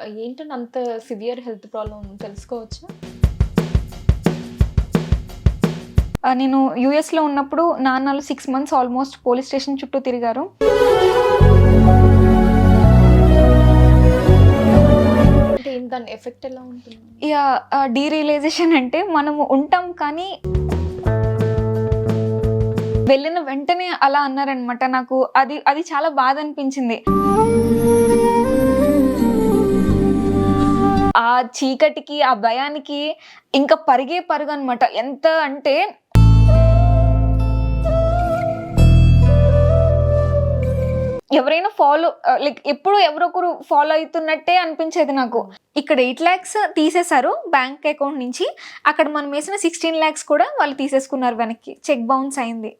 ఏంటంటే అంత severe health problem తెలుసుకోవచ్చా? నేను యూఎస్‌లో ఉన్నప్పుడు నాన్నలు 6 మంత్స్ ఆల్మోస్ట్ పోలీస్ స్టేషన్ చుట్టూ తిరిగారు. అంటే దాని ఎఫెక్ట్ ఎలా ఉంటుంది? డీరియలైజేషన్ అంటే మనము ఉంటాం కానీ వెళ్ళిన వెంటనే అలా అన్నారనమాట. నాకు అది చాలా బాధ అనిపించింది. ఆ చీకటికి, ఆ భయానికి ఇంకా పరుగనమాట. ఎంత అంటే ఎవరైనా లైక్ ఎప్పుడు ఎవరో ఒకరు ఫాలో అయితున్నట్టే అనిపించేది నాకు. ఇక్కడ 8 lakhs తీసేశారు బ్యాంక్ అకౌంట్ నుంచి. అక్కడ మనం వేసిన 16 lakhs కూడా వాళ్ళు తీసేసుకున్నారు వెనక్కి. చెక్ బౌన్స్ అయింది.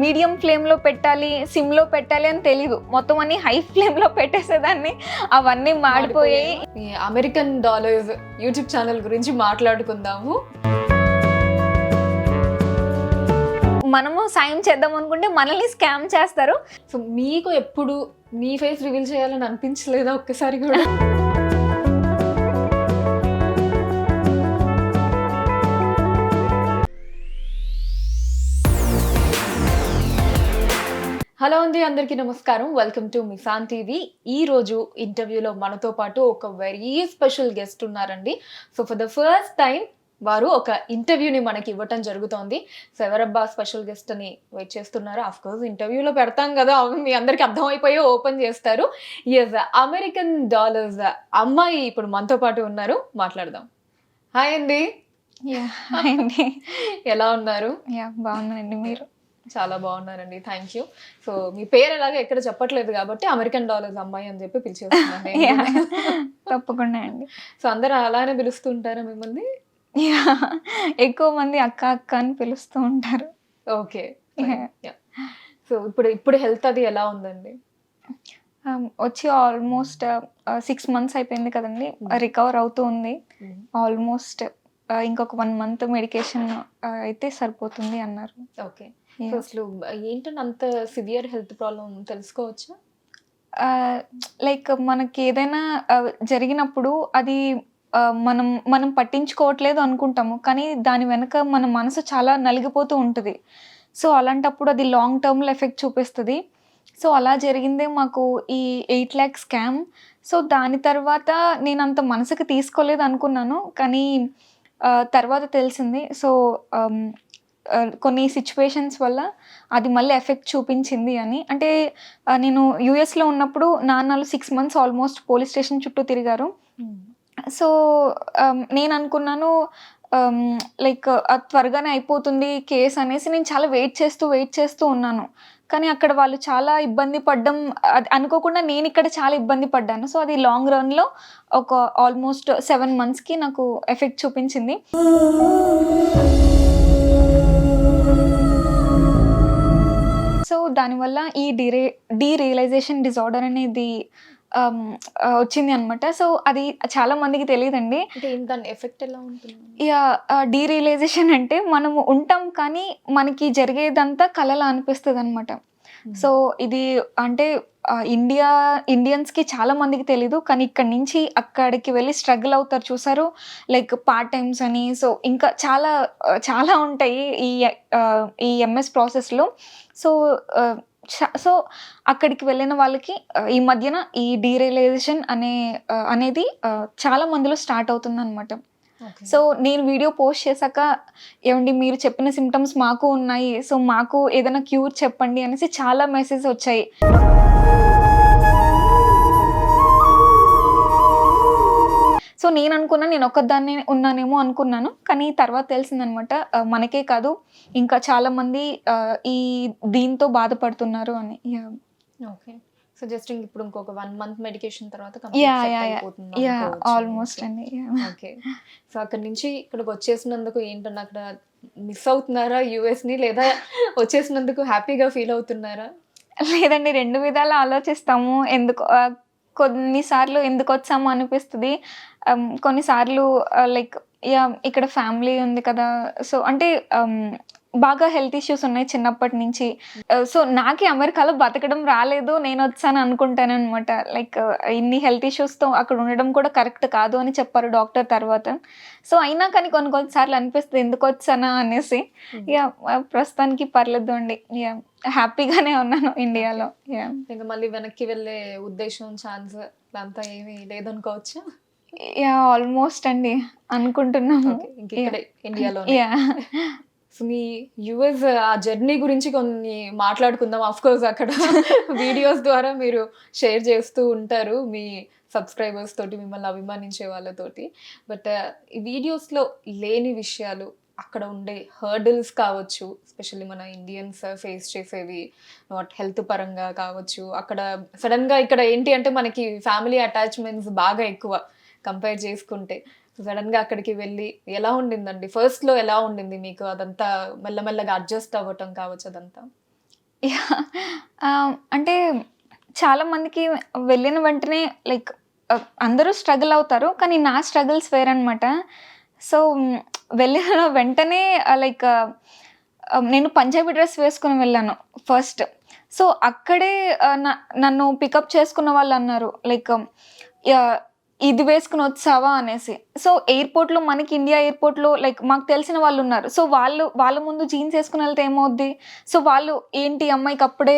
మీడియం ఫ్లేమ్‌లో పెట్టాలి, సిమ్‌లో పెట్టాలి అని తెలీదు. మొత్తం అన్ని హై ఫ్లేమ్‌లో పెట్టేసేదాన్ని. అవన్నీ మాడిపోయాయి. ఈ అమెరికన్ డాలర్స్ యూట్యూబ్ ఛానల్ గురించి మాట్లాడుకుందాము. మనము సాయం చేద్దాం అనుకుంటే మనల్ని స్కామ్ చేస్తారు. సో మీకు ఎప్పుడు మీ ఫేస్ రివీల్ చేయాలని అనిపించలేదా ఒక్కసారి కూడా? హలో అండి, అందరికీ నమస్కారం. వెల్కమ్ టు మిసాన్ టీవీ. ఈ రోజు ఇంటర్వ్యూలో మనతో పాటు ఒక వెరీ స్పెషల్ గెస్ట్ ఉన్నారండి. So for the first time వారు ఒక ఇంటర్వ్యూని మనకి ఇవ్వటం జరుగుతోంది. సో ఎవరబ్బా స్పెషల్ గెస్ట్ అని వెయిట్ చేస్తున్నారు. ఆఫ్ కోర్స్ ఇంటర్వ్యూలో పెడతాం కదా, మీ అందరికి అర్థమైపోయి ఓపెన్ చేస్తారు. ఎస్, అమెరికన్ డాలర్స్ అమ్మాయి ఇప్పుడు మనతో పాటు ఉన్నారు, మాట్లాడదాం. హాయ్ అండి. అండి. ఎలా ఉన్నారు? బాగున్నానండి. మీరు? చాలా బాగున్నారండి, థ్యాంక్ యూ. సో మీ పేరు ఎలాగో ఎక్కడ చెప్పట్లేదు కాబట్టి అమెరికన్ డాలర్స్ అమ్మాయి అని చెప్పి పిలిచేస్తున్నాను. తప్పకుండా అండి. సో అందరూ అలానే పిలుస్తుంటారా మిమ్మల్ని? ఎక్కువ మంది అక్క అక్క అని పిలుస్తూ ఉంటారు. ఓకే. సో ఇప్పుడు హెల్త్ అది ఎలా ఉందండి? వచ్చి ఆల్మోస్ట్ 6 months అయిపోయింది కదండి. రికవర్ అవుతూ ఉంది. ఆల్మోస్ట్ ఇంకొక 1 month మెడికేషన్ అయితే సరిపోతుంది అన్నారు. ఓకే. సో అసలు ఏంటంటే అంత సివియర్ హెల్త్ ప్రాబ్లమ్ తెలుసుకోవచ్చా? లైక్ మనకి ఏదైనా జరిగినప్పుడు అది మనం పట్టించుకోవట్లేదు అనుకుంటాము. కానీ దాని వెనక మన మనసు చాలా నలిగిపోతూ ఉంటుంది. సో అలాంటప్పుడు అది లాంగ్ టర్మ్‌లో ఎఫెక్ట్ చూపిస్తది. సో అలా జరిగిందే మాకు ఈ 8 lakhs స్కామ్. సో దాని తర్వాత నేనంత మనసుకి తీసుకోలేదు అనుకున్నాను. కానీ తర్వాత తెలిసింది. సో కొన్ని సిచ్యువేషన్స్ వల్ల అది మళ్ళీ ఎఫెక్ట్ చూపించింది అని. అంటే నేను యూఎస్‌లో ఉన్నప్పుడు నాన్నలు 6 months ఆల్మోస్ట్ పోలీస్ స్టేషన్ చుట్టూ తిరిగారు. సో నేను అనుకున్నాను లైక్ త్వరగానే అయిపోతుంది కేస్ అనేసి నేను చాలా వెయిట్ చేస్తూ ఉన్నాను. కానీ అక్కడ వాళ్ళు చాలా ఇబ్బంది పడ్డం, అది అనుకోకుండా నేను ఇక్కడ చాలా ఇబ్బంది పడ్డాను. సో అది లాంగ్ రన్‌లో ఒక ఆల్మోస్ట్ 7 monthsకి నాకు ఎఫెక్ట్ చూపించింది. సో దానివల్ల ఈ డీరియలైజేషన్ డిజార్డర్ అనేది వచ్చింది అనమాట. సో అది చాలా మందికి తెలియదండి. అంటే దాని ఎఫెక్ట్ ఎలా ఉంటుంది? డీరియలైజేషన్ అంటే మనము ఉంటాం కానీ మనకి జరిగేదంతా కలలా అనిపిస్తుంది అనమాట. సో ఇది అంటే ఇండియన్స్కి చాలా మందికి తెలీదు. కానీ ఇక్కడ నుంచి అక్కడికి వెళ్ళి స్ట్రగుల్ అవుతారు చూసారు, లైక్ పార్ట్ టైమ్స్ అని. సో ఇంకా చాలా ఉంటాయి ఈ ఎంఎస్ ప్రాసెస్లో. సో అక్కడికి వెళ్ళిన వాళ్ళకి ఈ మధ్యన ఈ డీరియలైజేషన్ అనేది చాలా మందిలో స్టార్ట్ అవుతుందన్నమాట. సో నేను వీడియో పోస్ట్ చేశాక, ఏమండి మీరు చెప్పిన సిమ్టమ్స్ మాకు ఉన్నాయి, సో మాకు ఏదైనా క్యూర్ చెప్పండి అనేసి చాలా మెసేజ్ వచ్చాయి. సో నేను అనుకున్నాను నేను ఒక్కదాన్నే ఉన్నానేమో అనుకున్నాను. కానీ తర్వాత తెలిసిందనమాట మనకే కాదు ఇంకా చాలా మంది దీంతో బాధపడుతున్నారు అని. ఓకే. సో జస్ట్ ఇప్పుడు ఇంకొక 1 month మెడికేషన్ తర్వాత ఆల్మోస్ట్ అండి. ఓకే. సో అక్కడ నుంచి ఇక్కడికి వచ్చేసినందుకు ఏంటన్నా అక్కడ మిస్ అవుతున్నారా యూఎస్ని, లేదా వచ్చేసినందుకు హ్యాపీగా ఫీల్ అవుతున్నారా? లేదండి, 2 విధాలు ఆలోచిస్తాము. కొన్నిసార్లు ఎందుకు వచ్చాము అనిపిస్తుంది. కొన్నిసార్లు లైక్ ఇక్కడ ఫ్యామిలీ ఉంది కదా. సో అంటే బాగా హెల్త్ ఇష్యూస్ ఉన్నాయి చిన్నప్పటి నుంచి. సో నాకే అమెరికాలో బతకడం రాలేదు, నేను వచ్చాను అనుకుంటాననమాట. లైక్ ఇన్ని హెల్త్ ఇష్యూస్తో అక్కడ ఉండడం కూడా కరెక్ట్ కాదు అని చెప్పారు డాక్టర్ తర్వాత. సో అయినా కానీ కొన్ని సార్లు అనిపిస్తుంది ఎందుకు వచ్చానా అనేసి. ఇక ప్రస్తుతానికి పర్లేదు అండి. ఇక హ్యాపీగానే ఉన్నాను ఇండియాలో. ఇంకా మళ్ళీ వెనక్కి వెళ్ళే ఉద్దేశం, ఛాన్స్ అంతా ఏమీ లేదనుకోవచ్చా? ఆల్మోస్ట్ అండి అనుకుంటున్నాము. ఇంక ఇక్కడే ఇండియాలో. యా సో మీ యుఎస్ ఆ జర్నీ గురించి కొన్ని మాట్లాడుకుందాం. ఆఫ్ కోర్స్ అక్కడ వీడియోస్ ద్వారా మీరు షేర్ చేస్తూ ఉంటారు మీ సబ్స్క్రైబర్స్ తోటి, మిమ్మల్ని అభిమానించే వాళ్ళతోటి. బట్ ఈ వీడియోస్లో లేని విషయాలు, అక్కడ ఉండే హర్డిల్స్ కావచ్చు, ఎస్పెషల్లీ మన ఇండియన్స్ ఫేస్ చేసేవి, నాట్ హెల్త్ పరంగా కావచ్చు. అక్కడ సడన్గా ఇక్కడ ఏంటి అంటే మనకి ఫ్యామిలీ అటాచ్మెంట్స్ బాగా ఎక్కువ కంపేర్ చేసుకుంటే. సడన్గా అక్కడికి వెళ్ళి ఎలా ఉండిందండి? ఫస్ట్లో ఎలా ఉండింది మీకు? అదంతా మెల్లమెల్లగా అడ్జస్ట్ అవ్వటం కావచ్చు అదంతా. అంటే చాలా మందికి వెళ్ళిన వెంటనే లైక్ అందరూ స్ట్రగుల్ అవుతారు, కానీ నా స్ట్రగుల్స్ వేరనమాట. సో వెళ్ళిన వెంటనే లైక్ నేను పంజాబీ డ్రెస్ వేసుకుని వెళ్ళాను ఫస్ట్. సో అక్కడే నన్ను పికప్ చేసుకున్న వాళ్ళు అన్నారు లైక్ ఇది వేసుకుని వచ్చావా అనేసి. సో ఎయిర్పోర్ట్లో, మనకి ఇండియా ఎయిర్పోర్ట్లో లైక్ మాకు తెలిసిన వాళ్ళు ఉన్నారు. సో వాళ్ళ ముందు జీన్స్ వేసుకుని వెళ్తే ఏమవుద్ది? సో వాళ్ళు ఏంటి అమ్మాయికి అప్పుడే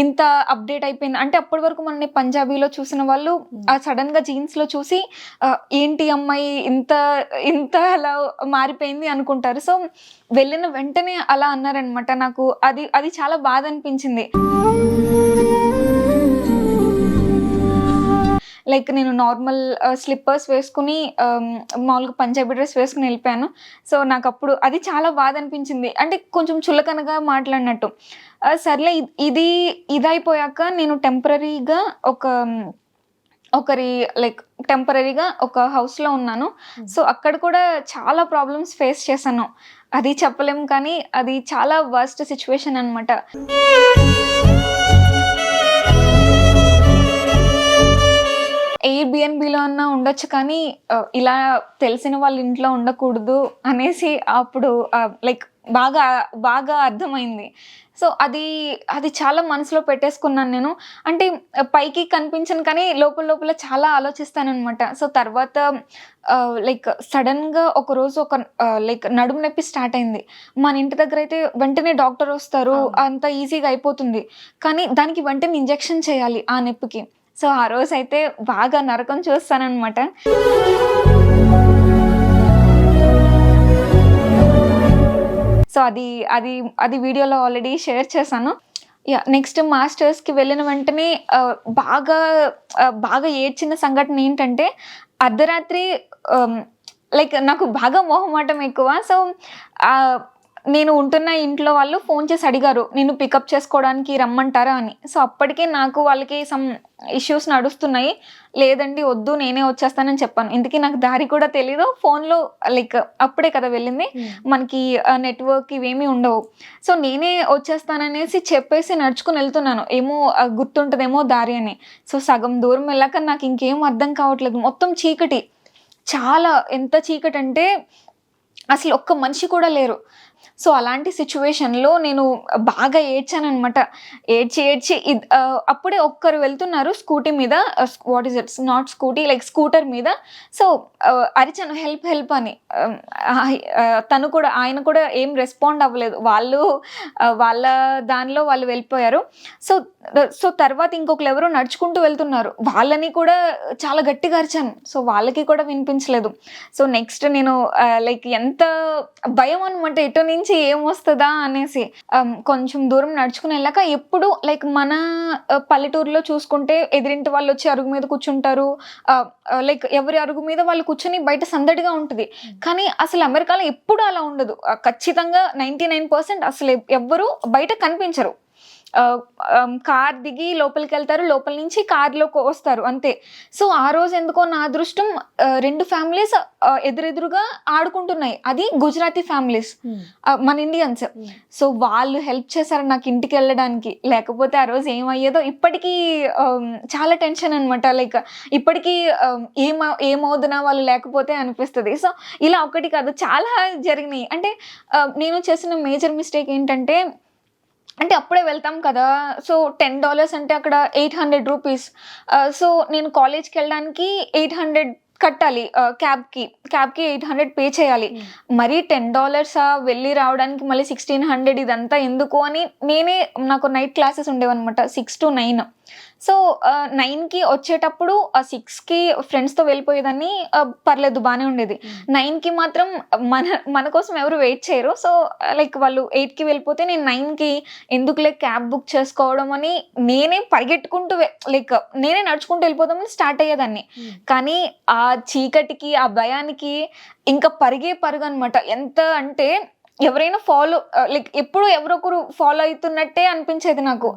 ఇంత అప్డేట్ అయిపోయింది అంటే, అప్పటి వరకు మనని పంజాబీలో చూసిన వాళ్ళు సడన్గా జీన్స్లో చూసి ఏంటి అమ్మాయి ఇంత ఇంత అలా మారిపోయింది అనుకుంటారు. సో వెళ్ళిన వెంటనే అలా అన్నారనమాట. నాకు అది చాలా బాధ అనిపించింది. లైక్ నేను నార్మల్ స్లిప్పర్స్ వేసుకుని మామూలుగా పంజాబీ డ్రెస్ వేసుకుని వెళ్ళిపోయాను. సో నాకు అప్పుడు అది చాలా బాధ అనిపించింది. అంటే కొంచెం చులకనగా మాట్లాడినట్టు. సర్లే ఇదైపోయాక నేను టెంపరీగా టెంపరీగా ఒక హౌస్లో ఉన్నాను. సో అక్కడ కూడా చాలా ప్రాబ్లమ్స్ ఫేస్ చేశాను. అది చెప్పలేము, కానీ అది చాలా వర్స్ట్ సిచ్యువేషన్ అనమాట. ఎయిర్బిఎన్బిలో అన్నా ఉండొచ్చు, కానీ ఇలా తెలిసిన వాళ్ళ ఇంట్లో ఉండకూడదు అనేసి అప్పుడు లైక్ బాగా అర్థమైంది. సో అది చాలా మనసులో పెట్టేసుకున్నాను నేను. అంటే పైకి కనిపించను, కానీ లోపల చాలా ఆలోచిస్తానన్నమాట. సో తర్వాత లైక్ సడన్గా ఒకరోజు లైక్ నడుము నొప్పి స్టార్ట్ అయింది. మన ఇంటి దగ్గర అయితే వెంటనే డాక్టర్ వస్తారు, అంత ఈజీగా అయిపోతుంది. కానీ దానికి వెంటనే ఇంజెక్షన్ చేయాలి ఆ నొప్పికి. సో ఆ రోజు అయితే బాగా నరకం చూస్తానన్నమాట. సో అది వీడియోలో ఆల్రెడీ షేర్ చేశాను. నెక్స్ట్ మాస్టర్స్కి వెళ్ళిన వెంటనే బాగా ఏడ్చిన సంఘటన ఏంటంటే, అర్ధరాత్రి లైక్ నాకు బాగా మొహమాటం ఎక్కువ. సో నేను ఉంటున్న ఇంట్లో వాళ్ళు ఫోన్ చేసి అడిగారు, నిన్ను పికప్ చేసుకోవడానికి రమ్మంటారా అని. సో అప్పటికే నాకు వాళ్ళకి సమ్ ఇష్యూస్ నడుస్తున్నాయి. లేదండి వద్దు, నేనే వచ్చేస్తానని చెప్పాను. ఇందుకే నాకు దారి కూడా తెలీదు. ఫోన్లో లైక్ అప్పుడే కదా వెళ్ళింది, మనకి నెట్వర్క్ ఇవేమీ ఉండవు. సో నేనే వచ్చేస్తాననేసి చెప్పేసి నడుచుకుని వెళ్తున్నాను. ఏమో గుర్తుంటుందేమో దారి అని. సో సగం దూరం వెళ్ళాక నాకు ఇంకేం అర్థం కావట్లేదు. మొత్తం చీకటి, చాలా ఎంత చీకటి అంటే అసలు ఒక్క మనిషి కూడా లేరు. సో అలాంటి సిచ్యువేషన్లో నేను బాగా ఏడ్చానమాట. ఏడ్చి అప్పుడే ఒక్కరు వెళ్తున్నారు స్కూటీ మీద, what is it's not scooty like scooter మీద. సో అరిచాను హెల్ప్ అని. ఆయన కూడా ఏం రెస్పాండ్ అవ్వలేదు. వాళ్ళ దానిలో వాళ్ళు వెళ్ళిపోయారు. సో తర్వాత ఇంకొకరు ఎవరో నడుచుకుంటూ వెళ్తున్నారు, వాళ్ళని కూడా చాలా గట్టిగా అరిచాను. సో వాళ్ళకి కూడా వినిపించలేదు. సో నెక్స్ట్ నేను లైక్ ఎంత భయం అనమాట, ఎటు నుంచి ఏమొస్తుందా అనేసి. కొంచెం దూరం నడుచుకుని వెళ్ళాక ఎప్పుడు లైక్ మన పల్లెటూరులో చూసుకుంటే ఎదిరింటి వాళ్ళు వచ్చి అరుగు మీద కూర్చుంటారు, లైక్ ఎవరి అరుగు మీద వాళ్ళు కూర్చొని బయట సందడిగా ఉంటుంది. కానీ అసలు అమెరికాలో ఎప్పుడు అలా ఉండదు. ఖచ్చితంగా 99% అసలు ఎవ్వరూ బయట కనిపించరు. కార్ దిగి లోపలికెళ్తారు. లోపల నుంచి కార్‌లోకి వస్తారు అంతే. సో, ఆ రోజు ఎందుకో నా అదృష్టం 2 ఫ్యామిలీస్ ఎదురెదురుగా ఆడుకుంటున్నాయి. అది గుజరాతీ ఫ్యామిలీస్. మన ఇండియన్స్. సో, వాళ్ళు హెల్ప్ చేశారు నాకు ఇంటికెళ్ళడానికి. లేకపోతే ఆ రోజు ఏమయ్యేదో ఇప్పటికీ చాలా టెన్షన్ అనమాట. లైక్ ఇప్పటికీ ఏమవుదునా వాళ్ళు లేకపోతే అనిపిస్తది. సో, ఇలా ఒకటి కాదు చాలా జరిగినాయి. అంటే నేను చేసిన మేజర్ మిస్టేక్ ఏంటంటే అంటే అప్పుడే వెళ్తాం కదా! సో, $10 అంటే అక్కడ రూ. 800. సో, నేను కాలేజ్‌కెళ్ళడానికి 800 కట్టాలి. క్యాబ్‌కి 800 పే చేయాలి. మరీ $10 వెళ్ళి రావడానికి మళ్ళీ 1600 ఇదంతా ఎందుకు అని నాకు నైట్ క్లాసెస్ ఉండేవన్నమాట 6-9. సో, 9కి వచ్చేటప్పుడు 6కి ఫ్రెండ్స్‌తో వెళ్ళిపోయేదాన్ని. పర్లేదు బానే ఉండేది. 9కి మాత్రం మన కోసం ఎవరు వెయిట్ చేయరు. సో, లైక్ వాళ్ళు 8కి వెళ్ళిపోతే నేను 9కి ఎందుకులే క్యాబ్ బుక్ చేసుకోవడం అని నేనే పరిగెట్టుకుంటూ లైక్ నేనే నడుచుకుంటూ వెళ్ళిపోదామని స్టార్ట్ అయ్యేదాన్ని. కానీ ఆ చీకటికి, ఆ భయానికి ఇంకా పరుగనమాట. ఎంత అంటే ఎవరైనా లైక్ ఎప్పుడు ఎవరో ఒకరు ఫాలో అయితున్నట్టే అనిపించేది నాకు.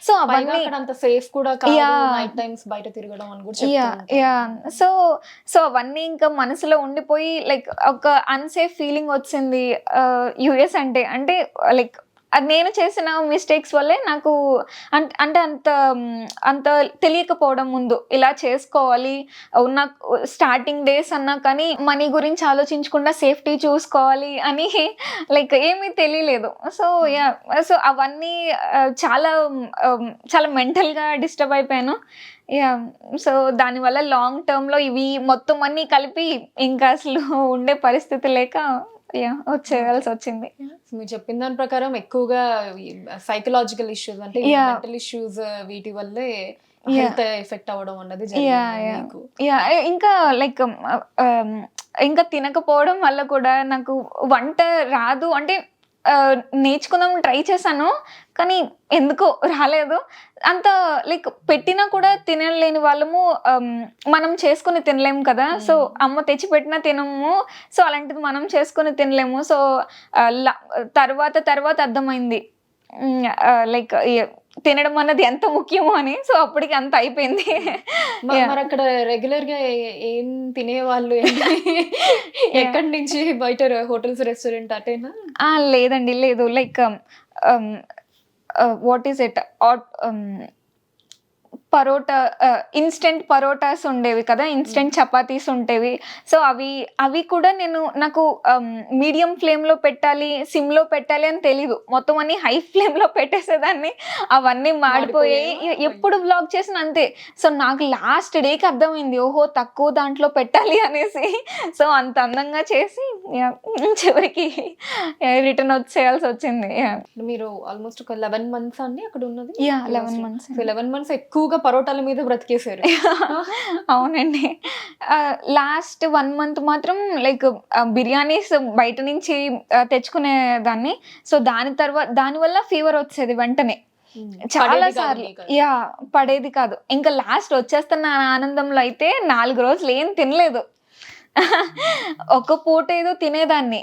సో, పైగా అవన్నీ అక్కడ అంత సేఫ్ కూడా కాదు. యాహ్! నైట్ టైమ్స్ బయట తిరగడం అని కూడా చెప్తూ యాహ్! ఉంటారు. యాహ్! సో, అవన్నీ ఇంకా మనసులో ఉండిపోయి లైక్ ఒక అన్‌సేఫ్ ఫీలింగ్ వచ్చింది. యూఎస్ అంటే. అంటే లైక్ అది నేను చేసిన మిస్టేక్స్ వల్లే నాకు అంటే అంత తెలియకపోవడం ముందు. ఇలా చేసుకోవాలి. ఉన్న స్టార్టింగ్ డేస్ అన్నా కానీ మనీ గురించి ఆలోచించకుండా సేఫ్టీ చూసుకోవాలి అని లైక్ ఏమీ తెలియలేదు. So, yeah! సో, అవన్నీ చాలా మెంటల్‌గా డిస్టర్బ్ అయిపోయాను. యాహ్! సో, దానివల్ల లాంగ్ టర్మ్‌లో ఇవి మొత్తం అన్నీ కలిపి ఇంకా అసలు ఉండే పరిస్థితి లేక వచ్చేయాల్సొచ్చింది. సో, మీరు చెప్పిన దాని ప్రకారం ఎక్కువగా సైకలాజికల్ ఇష్యూస్ అంటే యాహ్! మెంటల్ ఇష్యూస్ వీటి వల్లే యాహ్! హెల్త్ ఎఫెక్ట్ అవ్వడం అన్నది యాహ్! జరిగింది యాహ్! మీకు. యాహ్! ఇంకా లైక్ ఇంకా తినకపోవడం వల్ల కూడా నాకు వంట రాదు. అంటే నేర్చుకుందాం ట్రై చేశాను. కానీ ఎందుకో రాలేదు. అంత లైక్ పెట్టినా కూడా తినలేని వాళ్ళము మనం చేసుకొని తినలేము కదా! సో, అమ్మ తెచ్చిపెట్టినా తినము. సో, అలాంటిది మనం చేసుకొని తినలేము. సో, ఆహ్, ల తర్వాత అర్థమైంది. లైక్ తినడం అన్నది ఎంత ముఖ్యమో అని. సో, అప్పటికి అంత అయిపోయింది. యాహ్! మరక్కడ రెగ్యులర్‌గా ఏం తినేవాళ్ళు? ఏంటి? ఎక్కడి నుంచి బయట హోటల్స్, రెస్టారెంట్ అటేనా? లేదండి. లేదు. Like ah, what is it? Parotta instant parottas ఉండేవి కదా! ఇన్‌స్టంట్ చపాతీస్ ఉండేవి. సో, అవి కూడా నాకు మీడియం ఫ్లేమ్‌లో పెట్టాలి, సిమ్‌లో పెట్టాలి అని తెలీదు. మొత్తం అన్నీ హై ఫ్లేమ్‌లో పెట్టేసేదాన్ని. అవన్నీ మాడిపోయాయి. మాడిపోయాయా? ఎప్పుడు వ్లాగ్ చేసినా అంతే. సో, నాకు లాస్ట్ డేకి అర్థమైంది. ఓహో! తక్కువ దాంట్లో పెట్టాలి అనేసి. సో, అంత అందంగా చేసి యాహ్! చివరికి రిటర్న్ వచ్చేయాల్సొచ్చింది. యాహ్! మీరు ఆల్‌మోస్ట్ ఒక 11 మంత్సా అండి అక్కడ ఉన్నది? యాహ్! 11 యూఎస్‌లో. మంత్స్. సో, 11 మంత్స్ ఎక్కువగా పరోటాల మీద బ్రతికేసారు. అవునండి. లాస్ట్ 1 మంత్ మాత్రం లైక్ బిర్యానీస్ బయట నుంచి తెచ్చుకునేదాన్ని. సో, దానివల్ల ఫీవర్ వచ్చేది వెంటనే. చాలా పడేది కాదు సార్లు. మీకు. యాహ్! పడేది కాదు. ఇంకా లాస్ట్ వచ్చేస్తున్న ఆనందంలో అయితే 4 రోజులు ఏం తినలేదు. ఒక పూట ఏదో తినేదాన్ని.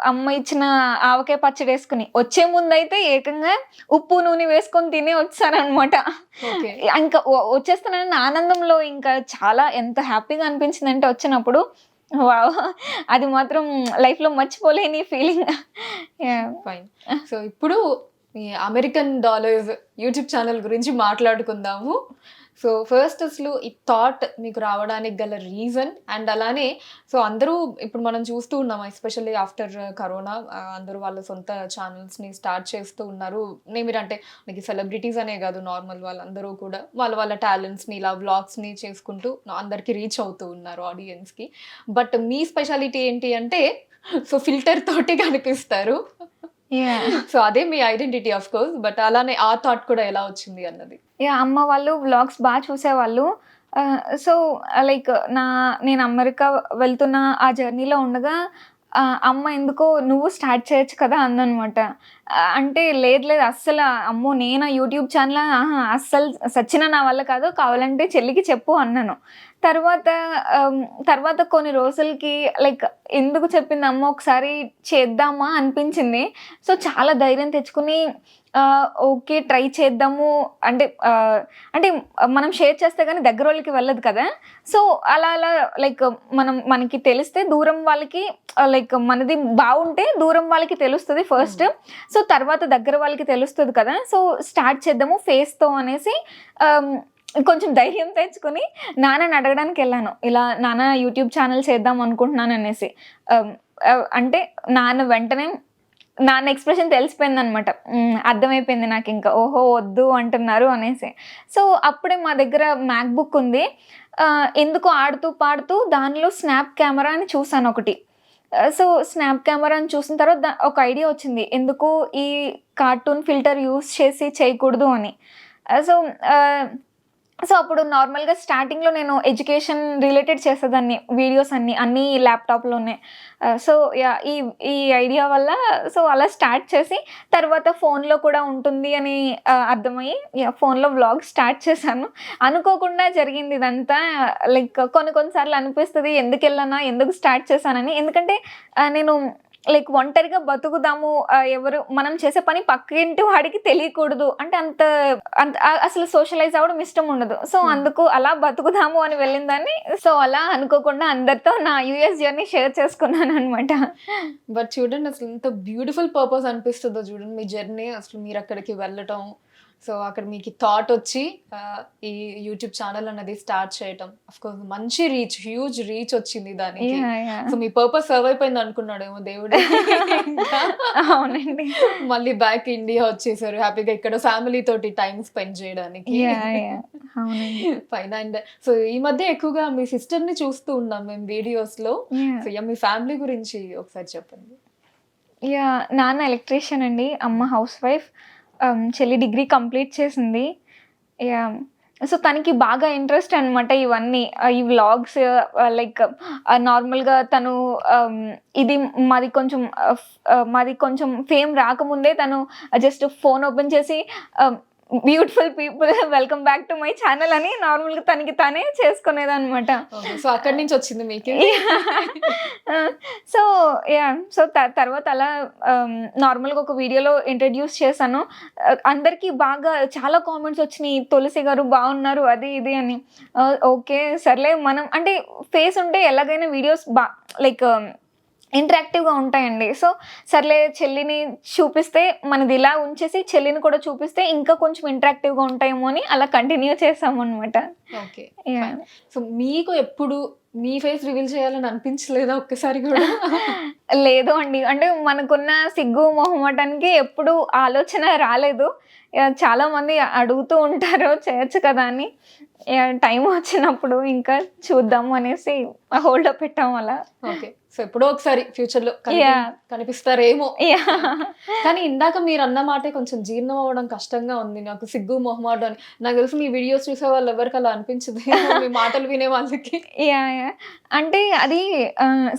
అమ్మ ఇచ్చిన ఆవకాయ పచ్చడేసుకొని. వచ్చే ముందయితే ఏకంగా ఉప్పు, నూనె వేసుకొని తిని వచ్చాననమాట. ఓకే. ఇంకా వచ్చేస్తున్నానన్న ఆనందంలో ఇంకా చాలా ఎంత హ్యాపీగా అనిపించిందంటే వచ్చినప్పుడు. వావ్! అది మాత్రం లైఫ్‌లో మర్చిపోలేని ఫీలింగ్. యాహ్! ఫైన్. సో, ఇప్పుడు ఈ అమెరికన్ డాలర్స్ యూట్యూబ్ ఛానల్ గురించి మాట్లాడుకుందాము. సో, ఫస్ట్ అసలు ఈ థాట్ మీకు రావడానికి గల రీజన్ అండ్ అలానే సో, అందరూ ఇప్పుడు మనం చూస్తూ ఉన్నాం ఎస్పెషల్లీ ఆఫ్టర్ కరోనా అందరూ వాళ్ళ సొంత ఛానల్స్‌ని స్టార్ట్ చేస్తూ ఉన్నారు. మీరంటే మీకు సెలబ్రిటీస్ అనే కాదు నార్మల్ వాళ్ళందరూ కూడా వాళ్ళ టాలెంట్స్‌ని ఇలా వ్లాగ్స్‌ని చేసుకుంటూ అందరికి రీచ్ అవుతూ ఉన్నారు ఆడియన్స్‌కి. బట్ మీ స్పెషాలిటీ ఏంటి అంటే సో, ఫిల్టర్ తోటి కనిపిస్తారు. యాహ్! సో, అదే మీ ఐడెంటిటీ ఆఫ్ కోర్స్. బట్ అలానే ఆ థాట్ కూడా ఎలా వచ్చింది అన్నది. యాహ్! అమ్మ వాళ్ళు వ్లాగ్స్ చూసేవాళ్ళు. సో, లైక్ నేను అమెరికా వెళ్తున్న ఆ జర్నీలో ఉండగా అమ్మ ఎందుకో "నువ్వు స్టార్ట్ చేయొచ్చు కదా" అందనమాట. అంటే లేదు లేదు అస్సలు అమ్మో! నేనా యూట్యూబ్ ఛానలా? ఆహా! అస్సలు సచ్చినా నా వల్ల కాదు. కావాలంటే చెల్లికి చెప్పు అన్నాను. తర్వాత తర్వాత కొన్ని రోజులకి లైక్ ఎందుకు చెప్పింది అమ్మ ఒకసారి చేద్దామా అనిపించింది. సో, చాలా ధైర్యం తెచ్చుకొని ఓకే. ట్రై చేద్దాము అంటే అంటే మనం షేర్ చేస్తే గాని దగ్గరోళ్ళకి వెళ్ళదు కదా! సో, అలా అలా లైక్ మనకి తెలిస్తే దూరం వాళ్ళకి లైక్ మనది బావుంటే దూరం వాళ్ళకి తెలుస్తది ఫస్ట్. సో, తర్వాత దగ్గర వాళ్ళకి తెలుస్తది కదా! సో, స్టార్ట్ చేద్దాము ఫేస్‌తో అనేసి ఆహ్, కొంచెం ధైర్యం తెచ్చుకొని నాన్నని అడగడానికెళ్ళాను. ఇలా నాన్న యూట్యూబ్ ఛానెల్ చేద్దాం అనుకుంటున్నాననేసి. ఆహ్, అంటే నాన్న వెంటనే నాన్న ఎక్స్‌ప్రెషన్ తెలిసిపోయిందనమాట. అర్థమైపోయింది నాకింక. ఓహో! వద్దు అంటున్నారు అనేసి. సో, అప్పుడే మా దగ్గర మ్యాక్‌బుక్ ఉంది. ఎందుకో ఆడుతూ పాడుతూ దానిలో స్నాప్ కెమెరా అని చూసానొకటి. సో, స్నాప్ కెమెరాని చూసిన తర్వాత ఒక ఐడియా వచ్చింది. ఎందుకు ఈ కార్టూన్ ఫిల్టర్ యూజ్ చేసి చేయకూడదు అని. సో, ఆహ్ సో, అప్పుడు నార్మల్‌గా స్టార్టింగ్‌లో నేను ఎడ్యుకేషన్ రిలేటెడ్ చేసేదాన్ని. వీడియోస్ అన్నీ ల్యాప్‌టాప్‌లోనే. So, yeah! ఈ ఈ ఐడియా వల్ల సో, అలా స్టార్ట్ చేసి తర్వాత ఫోన్‌లో కూడా ఉంటుంది అని అర్థమయ్యి యాహ్! ఫోన్‌లో వ్లాగ్ స్టార్ట్ చేశాను. అనుకోకుండా జరిగింది ఇదంతా. లైక్ కొన్ని కొన్ని సార్లు అనిపిస్తది ఎందుకెళ్ళానా? ఎందుకు స్టార్ట్ చేశానని. ఎందుకంటే నేను లైక్ ఒంటరిగా బతుకుదాము. ఎవరు మనం చేసే పని పక్కింటి వాడికి తెలియకూడదు. అంటే అంత అంత అసలు సోషలైజ్ అవ్వడం ఇష్టం ఉండదు. సో, అందుకు అలా బతుకుదాము అని వెళ్ళిందాన్ని. సో, అలా అనుకోకుండా అందరితో నా యూఎస్ జర్నీ షేర్ చేసుకున్నాననమాట. బట్ చూడండి అసలు ఎంత బ్యూటిఫుల్ పర్పస్ అనిపిస్తుందో చూడండి మీ జర్నీ. అసలు మీరక్కడికి వెళ్ళటం. సో, అక్కడ మీకు థాట్ వచ్చి ఈ యూట్యూబ్ ఛానెల్ అన్నది స్టార్ట్ చేయటం. ఆఫ్‌కోర్స్ మంచి రీచ్, హ్యూజ్ రీచ్ వచ్చింది దానికి. యాహ్! యాహ్! సో, మీ పర్పస్ సర్వ్ అయిపోయింది అనుకున్నాడేమో దేవుడు. ఇంకా అవునండి. మళ్ళీ బ్యాక్ ఇండియా వచ్చేసారు. హ్యాపీగా ఇక్కడ ఫ్యామిలీ తోటి టైమ్ స్పెండ్ చేయడానికి. యాహ్! యాహ్! అవునండి. ఫైన్. అండ్ సో, ఈ మధ్య ఎక్కువగా మీ సిస్టర్‌ని చూస్తూ ఉన్నాం మేము వీడియోస్‌లో. యాహ్! సో, మీ ఫ్యామిలీ గురించి ఒకసారి చెప్పండి. యాహ్! నాన్న ఎలక్ట్రీషియన్ అండి. అమ్మ హౌస్ వైఫ్. చెల్లి డిగ్రీ కంప్లీట్ చేసింది. యాహ్! సో, తనకి బాగా ఇంట్రెస్ట్ అనమాట ఇవన్నీ. ఈ వ్లాగ్స్ లైక్ నార్మల్‌గా తను ఇది మాది కొంచెం ఫేమ్ రాకముందే తను జస్ట్ ఫోన్ ఓపెన్ చేసి beautiful people welcome back to my channel అని నార్మల్‌గా తనకి తానే చేసుకునేదనమాట. ఓకే. సో, అక్కడి నుంచి వచ్చింది మీకు. So, yeah! సో, తర్వాత అలా నార్మల్‌గా ఒక వీడియోలో ఇంట్రడ్యూస్ చేశాను. అందరికీ బాగా చాలా కామెంట్స్ వచ్చినియి. తులసి గారు బాగున్నారు అది ఇది అని. ఓకే. సర్లే మనం అంటే ఫేస్ ఉంటే ఎలాగైనా వీడియోస్ లైక్ ఇంటరాక్టివ్‌గా ఉంటాయండి. సో, సర్లే చెల్లిని చూపిస్తే మనది ఇలా ఉంచేసి చెల్లిని కూడా చూపిస్తే ఇంకా కొంచెం ఇంటరాక్టివ్‌గా ఉంటాయేమో అని అలా కంటిన్యూ చేశామనమాట. ఓకే. యాహ్! సో, మీకు ఎప్పుడు మీ ఫేస్ రివీల్ చేయాలని అనిపించలేదా ఒక్కసారి కూడా? లేదు అండి. అంటే మనకున్న సిగ్గు, మొహమాటానికి ఎప్పుడు ఆలోచన రాలేదు. చాలామంది అడుగుతూ ఉంటారు చేయొచ్చు కదా అని. టైం వచ్చినప్పుడు ఇంకా చూద్దాము అనేసి హోల్డ్‌లో పెట్టాం అలా. ఓకే. సో, ఎప్పుడో ఒకసారి ఫ్యూచర్‌లో యాహ్! కనిపిస్తారేమో. యాహ్! కానీ ఇందాక మీరన్న మాటే కొంచెం జీర్ణం అవ్వడం కష్టంగా ఉంది. నాకు సిగ్గు, మొహమాటం అని. నాకు తెలిసి మీ వీడియోస్ చూసే వాళ్ళు ఎవరికి అలా అనిపించదేమో మీ మాటలు వినే వాళ్ళకి. యాహ్! యాహ్! అంటే అది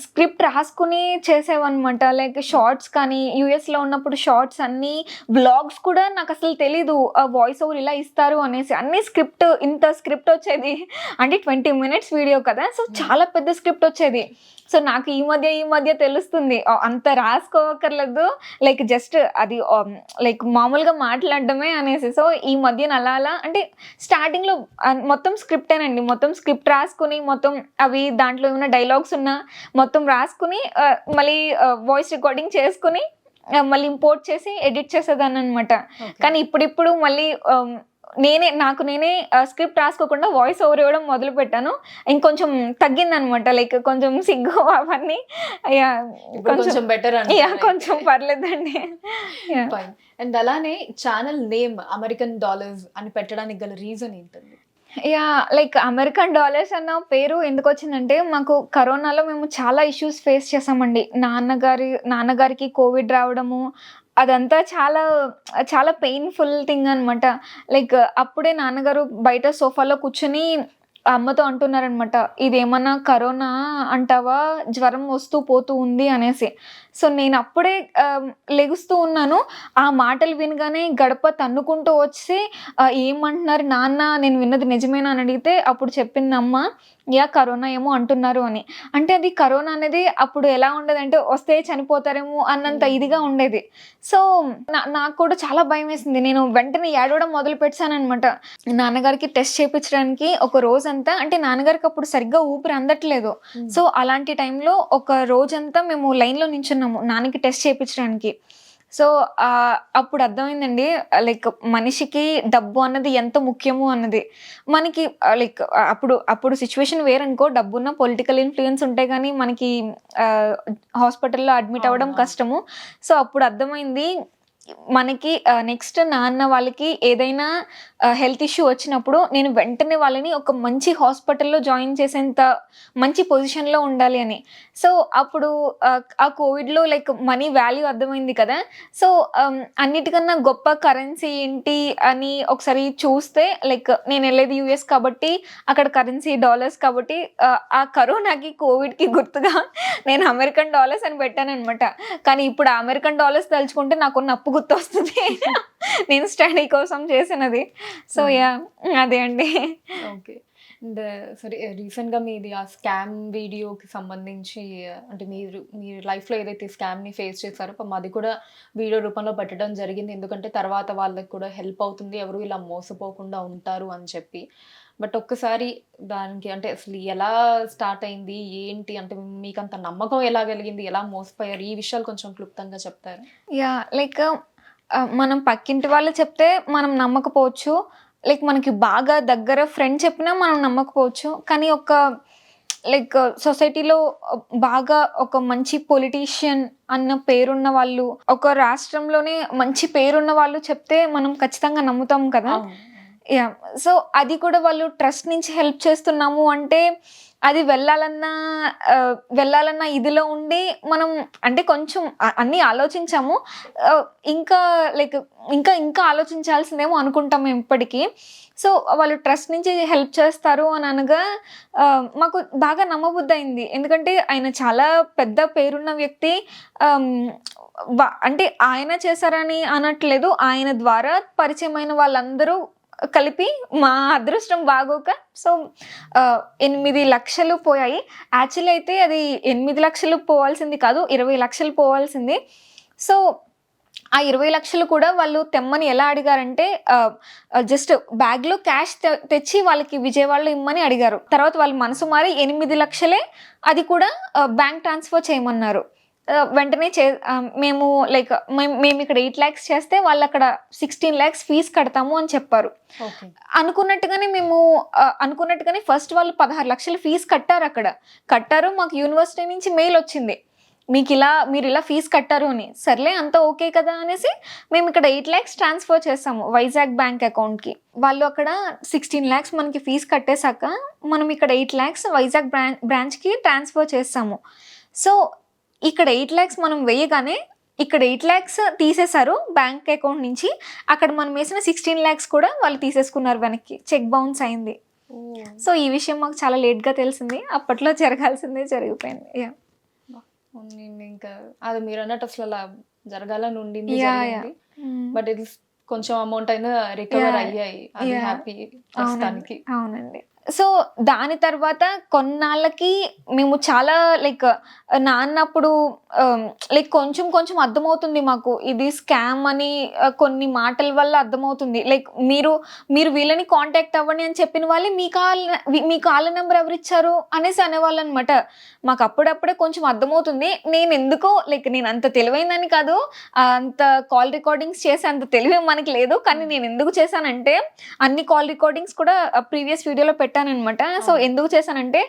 స్క్రిప్ట్ రాసుకొని చేసేవన్నమాట. లైక్ షార్ట్స్ కానీ యూఎస్‌లో ఉన్నప్పుడు షార్ట్స్ అన్నీ వ్లాగ్స్ కూడా నాకసలు తెలీదు. వాయిస్ ఓవర్ ఇలా ఇస్తారు అనేసి. అన్నీ ఇంత స్క్రిప్ట్ వచ్చేది. అంటే 20 మినిట్స్ వీడియో కదా! సో, చాలా పెద్ద స్క్రిప్ట్ వచ్చేది. సో, నాకు ఈ మధ్య తెలుస్తుంది. అంత రాసుకోవక్కర్లేదు. లైక్ జస్ట్ అది లైక్ మామూలుగా మాట్లాడడమే అనేసి. సో, ఈ మధ్యన అలా అలా అంటే స్టార్టింగ్‌లో మొత్తం స్క్రిప్టేనండి. మొత్తం స్క్రిప్ట్ రాసుకొని మొత్తం అవి దాంట్లో ఏమైనా డైలాగ్స్ ఉన్నా మొత్తం రాసుకొని మళ్ళీ వాయిస్ రికార్డింగ్ చేసుకొని మళ్ళీ ఇంపోర్ట్ చేసి ఎడిట్ చేసేదాన్ననమాట. కానీ ఇప్పుడిప్పుడు మళ్ళీ నాకు నేనే స్క్రిప్ట్ రాసుకోకుండా వాయిస్ ఓవర్ ఇవ్వడం మొదలుపెట్టాను. ఇంకొంచెం తగ్గిందనమాట. లైక్ కొంచెం సిగ్గు అవన్నీ యాహ్! కొంచెం బెటర్ యాహ్! కొంచెం పర్లేదండి. యాహ్! ఫైన్. అండ్ అలానే ఛానల్ నేమ్ అమెరికన్ డాలర్స్ అని పెట్టడానికి గల రీజన్ ఏంటండి? యాహ్! లైక్ అమెరికన్ డాలర్స్ అన్న పేరు ఎందుకొచ్చిందంటే, మాకు కరోనాలో మేము చాలా ఇష్యూస్ ఫేస్ చేసామండి. నాన్నగారికి కోవిడ్ రావడము, అదంతా చాలా పెయిన్‌ఫుల్ థింగ్ అనమాట. లైక్ అప్పుడే నాన్నగారు బయట సోఫాలో కూర్చొని అమ్మతో అంటున్నారనమాట. "ఇదేమన్నా కరోనా అంటావా? జ్వరం వస్తూ పోతూ ఉంది" అనేసి. సో నేను అప్పుడే లెగుస్తూ ఉన్నాను. ఆ మాటలు వినగానే గడప తన్నుకుంటూ వచ్చి ఏమంటున్నారు నాన్న, నేను విన్నది నిజమేనా అని అడిగితే అప్పుడు చెప్పింది అమ్మ, కరోనా ఏమో అంటున్నారు అని. అంటే అది కరోనా అనేది అప్పుడు ఎలా ఉండేదంటే వస్తే చనిపోతారేమో అన్నంత ఇదిగా ఉండేది. సో నాకు కూడా చాలా భయమేసింది. నేను వెంటనే ఏడవడం మొదలుపెట్టాననమాట. నాన్నగారికి టెస్ట్ చేపించడానికి ఒక రోజంతా, అంటే నాన్నగారికి అప్పుడు సరిగ్గా ఊపిరి అందట్లేదు. సో అలాంటి టైంలో ఒక రోజంతా మేము లైన్‌లో నించున్నాము నాన్నకి టెస్ట్ చేపించడానికి. సో అప్పుడు అర్థమైందండి, లైక్ మనిషికి డబ్బు అన్నది ఎంత ముఖ్యము అన్నది. మనకి లైక్ అప్పుడు సిట్యుయేషన్ వేరనుకో, డబ్బున్న పొలిటికల్ ఇన్‌ఫ్లూయెన్స్ ఉంటే గానీ మనకి హాస్పిటల్‌లో అడ్మిట్ అవ్వడం అవునవును. కష్టము. సో అప్పుడు అర్థమైంది మనకి నెక్స్ట్ నాన్న వాళ్ళకి ఏదైనా హెల్త్ ఇష్యూ వచ్చినప్పుడు నేను వెంటనే వాళ్ళని ఒక మంచి హాస్పిటల్‌లో జాయిన్ చేసేంత మంచి పొజిషన్‌లో ఉండాలి అని. సో అప్పుడు ఆ కోవిడ్‌లో లైక్ మనీ వాల్యూ అర్థమైంది కదా! సో అన్నిటికన్నా గొప్ప కరెన్సీ ఏంటి అని ఒకసారి చూస్తే, లైక్ నేనెళ్ళేది యూఎస్ కాబట్టి అక్కడ కరెన్సీ డాలర్స్ కాబట్టి ఆ కరోనాకి, కోవిడ్‌కి గుర్తుగా నేను అమెరికన్ డాలర్స్ అని పెట్టాననమాట. కానీ ఇప్పుడు ఆ అమెరికన్ డాలర్స్ తలుచుకుంటే నాకున్న అప్పు గుర్తొస్తది. నేను స్టడీ కోసం చేసినది. సో అదే అండి. ఓకే. అండ్ సరే, రీసెంట్‌గా మీది ఆ స్కామ్ వీడియోకి సంబంధించి అంటే మీ లైఫ్‌లో ఏదైతే స్కామ్‌ని ఫేస్ చేసారో పాపం అది కూడా వీడియో రూపంలో పెట్టడం జరిగింది. ఎందుకంటే తర్వాత వాళ్ళకి కూడా హెల్ప్ అవుతుంది. ఎవరు ఇలా మోసపోకుండా ఉంటారు అని చెప్పి. బట్ ఒక్కసారి దానికి అంటే అసలు ఎలా స్టార్ట్ అయింది? ఏంటి? అంటే మీకంత నమ్మకం ఎలా కలిగింది? ఎలా మోసపోయారు? ఈ విషయాలు కొంచెం క్లుప్తంగా చెప్తారా? లైక్ మనం పక్కింటి వాళ్ళు చెప్తే మనం నమ్మకపోవచ్చు. లైక్ మనకి బాగా దగ్గర ఫ్రెండ్ చెప్పినా మనం నమ్మకపోవచ్చు. కానీ లైక్ సొసైటీలో బాగా ఒక మంచి పొలిటీషియన్ అన్న పేరున్న వాళ్ళు, ఒక రాష్ట్రంలోనే మంచి పేరున్న వాళ్ళు చెప్తే మనం ఖచ్చితంగా నమ్ముతాం కదా! అవును. యాహ్! సో అది కూడా వాళ్ళు ట్రస్ట్ నుంచి హెల్ప్ చేస్తున్నాము అంటే, అది వెళ్ళాలన్న ఇదిలో ఉండి మనం, అంటే కొంచెం అన్నీ ఆలోచించాము. ఆహ్, ఇంకా లైక్ ఇంకా ఆలోచించాల్సిందేమో అనుకుంటాం మేము ఇప్పటికి. సో వాళ్ళు ట్రస్ట్ నుంచి హెల్ప్ చేస్తారు అని అనగా మాకు బాగా నమ్మబుద్దయింది. ఎందుకంటే ఆయన చాలా పెద్ద పేరున్న వ్యక్తి. ఆహ్, అంటే ఆయన చేశారని అనట్లేదు. ఆయన ద్వారా పరిచయమైన వాళ్ళందరూ కలిపి మా అదృష్టం బాగోక సో 8,00,000 పోయాయి. యాక్చువల్లీ అయితే అది 8,00,000 పోవాల్సింది కాదు, 20,00,000 పోవాల్సింది. సో ఆ 20,00,000 కూడా వాళ్ళు తెమ్మని ఎలా అడిగారంటే జస్ట్ బ్యాగ్‌లో క్యాష్ తెచ్చి వాళ్ళకి విజయవాడలో ఇమ్మని అడిగారు. తర్వాత వాళ్ళు మనసు మారి 8,00,000 అది కూడా బ్యాంక్ ట్రాన్స్‌ఫర్ చేయమన్నారు. వెంటనే మేము లైక్ మేమిక్కడ 8,00,000 చేస్తే వాళ్ళక్కడ 16,00,000 ఫీజ్ కడతాము అని చెప్పారు. ఓకే. అనుకున్నట్టుగానే ఫస్ట్ వాళ్ళు 16,00,000 ఫీజ్ కట్టారక్కడ. కట్టారు. మాకు యూనివర్సిటీ నుంచి మెయిలొచ్చింది. మీరిలా ఫీజ్ కట్టారు అని. సర్లే అంతా ఓకే కదా అనేసి మేమిక్కడ 8,00,000 ట్రాన్స్‌ఫర్ చేసాము వైజాగ్ బ్యాంక్ అకౌంట్‌కి. వాళ్ళు అక్కడ 16,00,000 మనకి ఫీజ్ కట్టేసాక మనం ఇక్కడ 8,00,000 వైజాగ్ బ్రాంచ్‌కి ట్రాన్స్‌ఫర్ చేసాము. సో ఇక్కడ 8,00,000 మనం వేయగానే ఇక్కడ 8,00,000 తీసేశారు బ్యాంక్ అకౌంట్ నుంచి. అక్కడ మనం వేసిన 16,00,000 కూడా వాళ్ళు తీసేసుకున్నారు వెనక్కి. చెక్ బౌన్స్ అయింది. ఓహ్! సో ఈ విషయం మాకు చాలా లేట్‌గా తెలిసింది. అప్పట్లో జరగాల్సిందే జరిగిపోయింది. ఇంకా అది మీరన్నట్టు అసలు అలా జరగాలని ఉండింది, యాహ్! జరిగింది. హ్మ్. బట్ ఇది కొంచెం అమౌంట్ అయినా రికవర్ యాహ్! అయ్యాయి. అది యాహ్! హ్యాపీ అవునండి. ప్రస్తుతానికి. అవునండి. సో దాని తర్వాత కొన్నాళ్ళకి మేము చాలా లైక్ నాన్నప్పుడు లైక్ కొంచెం అర్థమవుతుంది మాకు. ఇది స్కామ్ అని కొన్ని మాటల వల్ల అర్థమవుతుంది. లైక్ మీరు వీళ్ళని కాంటాక్ట్ అవ్వండి అని చెప్పిన వాళ్ళే మీ కాల్ నంబర్ ఎవరిచ్చారు అనేసి అనేవాళ్ళనమాట. మాకు అప్పుడప్పుడే కొంచెం అర్థమవుతుంది. నేనెందుకో లైక్ నేను అంత తెలివైందని కాదు. అంత కాల్ రికార్డింగ్స్ చేసే అంత తెలివి మనకి లేదు. కానీ నేనెందుకు చేశానంటే అన్ని కాల్ రికార్డింగ్స్ కూడా ప్రీవియస్ వీడియోలో పెట్టాననమాట. సో అవును. ఎందుకు చేశానంటే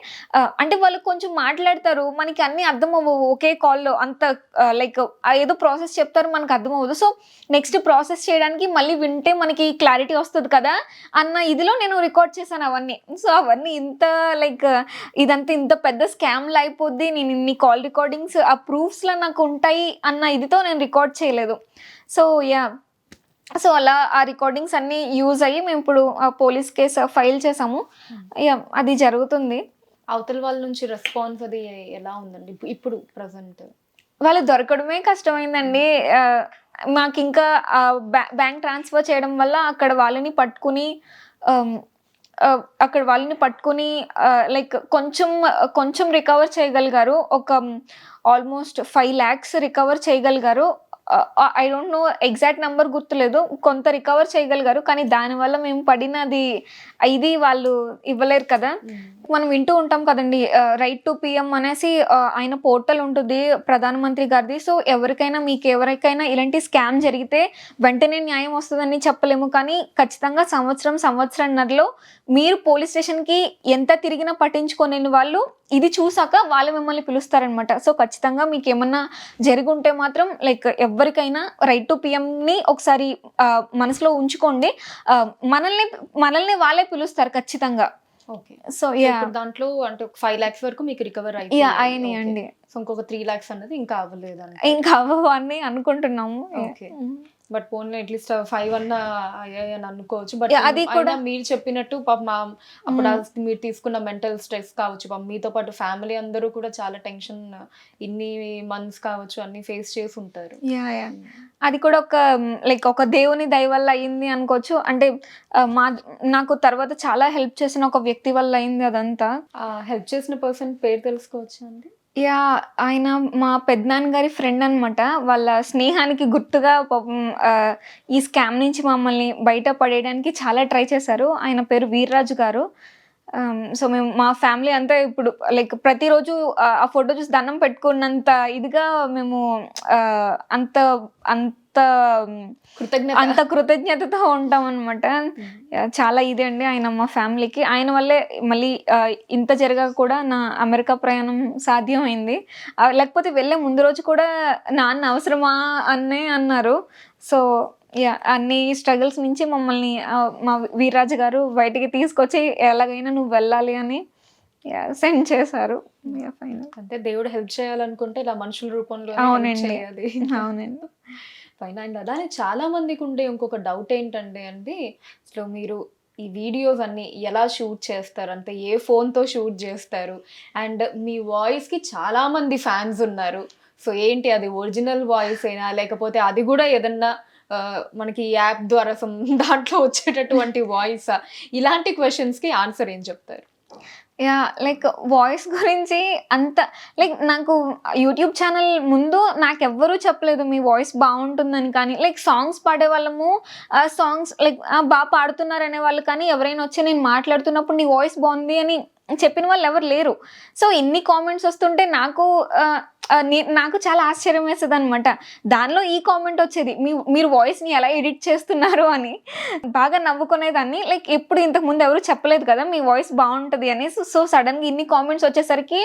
అంటే వాళ్ళు కొంచెం మాట్లాడతారు. మనకి అన్నీ అర్థమవ్వవు ఒకే కాల్‌లో. అంత లైక్ ఏదో ప్రాసెస్ చెప్తారు, మనకు అర్థమవ్వదు. సో నెక్స్ట్ ప్రాసెస్ చేయడానికి మళ్ళీ వింటే మనకి క్లారిటీ వస్తది కదా! అన్న ఇదిలో నేను రికార్డ్ చేశాను అవన్నీ. సో అవన్నీ లైక్ ఇదంతా ఇంత పెద్ద స్కామ్‌లా అయిపోద్ది. నేను ఇన్ని కాల్ రికార్డింగ్స్ ఆ ప్రూఫ్స్‌లా నాకు ఉంటాయి అన్న ఇదితో నేను రికార్డ్ చేయలేదు. సో సో అలా ఆ రికార్డింగ్స్ అన్నీ యూజ్ అయ్యి మేమిప్పుడు పోలీస్ కేస్ ఫైల్ చేసాము. అది జరుగుతుంది. అవతల వాళ్ళ నుంచి రెస్పాన్స్ అది ఎలా ఉందండి? ఇప్పుడు ప్రెజెంట్? వాళ్ళు దొరకడమే కష్టమైందండి. మాకింకా బ్యాంక్ ట్రాన్స్‌ఫర్ చేయడం వల్ల ఆహ్, అక్కడ వాళ్ళని పట్టుకొని లైక్ కొంచెం రికవర్ చేయగలిగారు. ఆల్‌మోస్ట్ 5,00,000 రికవర్ చేయగలిగారు. I don't know exact number గుర్తులేదు. కొంత రికవర్ చేయగలిగారు. కానీ దానివల్ల మేము పడినది ఇది వాళ్ళు ఇవ్వలేరు కదా! మనం వింటూ ఉంటాం కదండీ! రైట్ టు పీఎం అనేసి ఆయన పోర్టల్ ఉంటుంది ప్రధానమంత్రి గారిది. సో, మీకెవరికైనా ఇలాంటి స్కామ్ జరిగితే వెంటనే న్యాయం వస్తదని చెప్పలేము. కానీ ఖచ్చితంగా సంవత్సరంన్నరలో మీరు పోలీస్ స్టేషన్‌కి ఎంత తిరిగినా పట్టించుకోలేని వాళ్ళు ఇది చూసాక వాళ్ళు మిమ్మల్ని పిలుస్తారనమాట. సో, ఖచ్చితంగా మీకేమన్నా జరిగుంటే మాత్రం లైక్ ఎవ్వరికైనా రైట్ టు పీఎంని ఒకసారి మనసులో ఉంచుకోండి. మనల్ని వాళ్ళే పిలుస్తారు ఖచ్చితంగా. ఓకే. సో, ఇప్పుడు దాంట్లో అంటే ఒక 5,00,000 వరకు మీకు రికవర్ అయినాయండి. సో, ఇంకొక 3,00,000 అన్నది ఇంకా అవ్వలేదంట. ఇంకా అవ్వవు అని అనుకుంటున్నాము. ఓకే. బట్ పోన్లే అట్‌లీస్ట్ 5 అన్నా అయ్యాయని అనుకోవచ్చు. బట్ అది కూడా అయినా మీరు చెప్పినట్టు పాపం అప్పుడు మీరు తీసుకున్న మెంటల్ స్ట్రెస్ కావచ్చు, పాపం మీతో పాటు ఫ్యామిలీ అందరూ కూడా చాలా టెన్షన్ ఇన్ని మంత్స్ కావచ్చు అన్ని ఫేస్ చేసి ఉంటారు. యాహ్! అది కూడా ఒక దేవుని దయ వల్ల అయింది అనుకోవచ్చు. అంటే నాకు తర్వాత చాలా హెల్ప్ చేసిన ఒక వ్యక్తి వల్ల అయింది అదంతా. హెల్ప్ చేసిన పర్సన్ పేరు తెలుసుకోవచ్చా అండి? ఆయన మా పెదనాన్నగారి ఫ్రెండ్ అనమాట. వాళ్ళ స్నేహానికి గుర్తుగా పాపం ఈ స్కామ్ నుంచి మమ్మల్ని బయట పడేయడానికి చాలా ట్రై చేశారు. ఆయన పేరు వీర్రాజు గారు. సో, మా ఫ్యామిలీ అంతా ఇప్పుడు లైక్ ప్రతిరోజు ఆ ఫోటో చూసి దండం పెట్టుకున్నంత ఇదిగా మేము ఆహ్, అంత అంత అంత కృతజ్ఞతతో ఉంటామనమాట. చాలా ఇదే అండి ఆయన మా ఫ్యామిలీకి. ఆయన వల్లే మళ్ళీ ఇంత జరగాక కూడా నా అమెరికా ప్రయాణం సాధ్యమైంది. లేకపోతే వెళ్ళే ముందు రోజు కూడా నాన్న అవసరమా అనే అన్నారు. సో, అన్ని స్ట్రగుల్స్ నుంచి మమ్మల్ని మా వీర్రాజు గారు బయటికి తీసుకొచ్చి ఎలాగైనా నువ్వు వెళ్ళాలి అని సెండ్ చేశారు. ఫైనల్ అంటే దేవుడు హెల్ప్ చేయాలనుకుంటే ఇలా మనుషుల రూపంలో అవునండి. చేయాలి. అవునండి. ఫైన్. అండ్ అలానే చాలా మందికి ఉండే ఇంకొక డౌట్ ఏంటంటే అండి, అసలు మీరు ఈ వీడియోస్ అన్ని ఎలా షూట్ చేస్తారు? అంటే ఏ ఫోన్‌తో షూట్ చేస్తారు? అండ్ మీ వాయిస్‌కి చాలా మంది ఫ్యాన్స్ ఉన్నారు. సో, ఏంటి అది ఒరిజినల్ వాయిసేనా? లేకపోతే అది కూడా ఏదన్నా మనకి యాప్ ద్వారా దాంట్లో వచ్చేటటువంటి వాయిసా? ఇలాంటి క్వెషన్స్‌కి ఆన్సర్ ఏం చెప్తారు? లైక్ వాయిస్ గురించి అంత నాకు యూట్యూబ్ ఛానల్ ముందు నాకెవ్వరూ చెప్పలేదు మీ వాయిస్ బావుంటుందని కానీ, సాంగ్స్ పాడేవాళ్ళము. సాంగ్స్ బా పాడుతున్నారనేవాళ్ళు కానీ, ఎవరైనా వచ్చి నేను మాట్లాడుతున్నప్పుడు నీ వాయిస్ బావుంది అని చెప్పిన వాళ్ళెవరు లేరు. సో, ఇన్ని కామెంట్స్ వస్తుంటే నాకు చాలా ఆశ్చర్యం వేసేదనమాట. దానిలో ఈ కామెంట్ వచ్చేది. మీరు వాయిస్‌ని ఎలా ఎడిట్ చేస్తున్నారు అని. బాగా నవ్వుకునేదాన్ని. ఎప్పుడు ఇంతకుముందు ఎవరు చెప్పలేదు కదా! మీ వాయిస్ బావుంటది అని. సో, సడెన్‌గా ఇన్ని కామెంట్స్ వచ్చేసరికి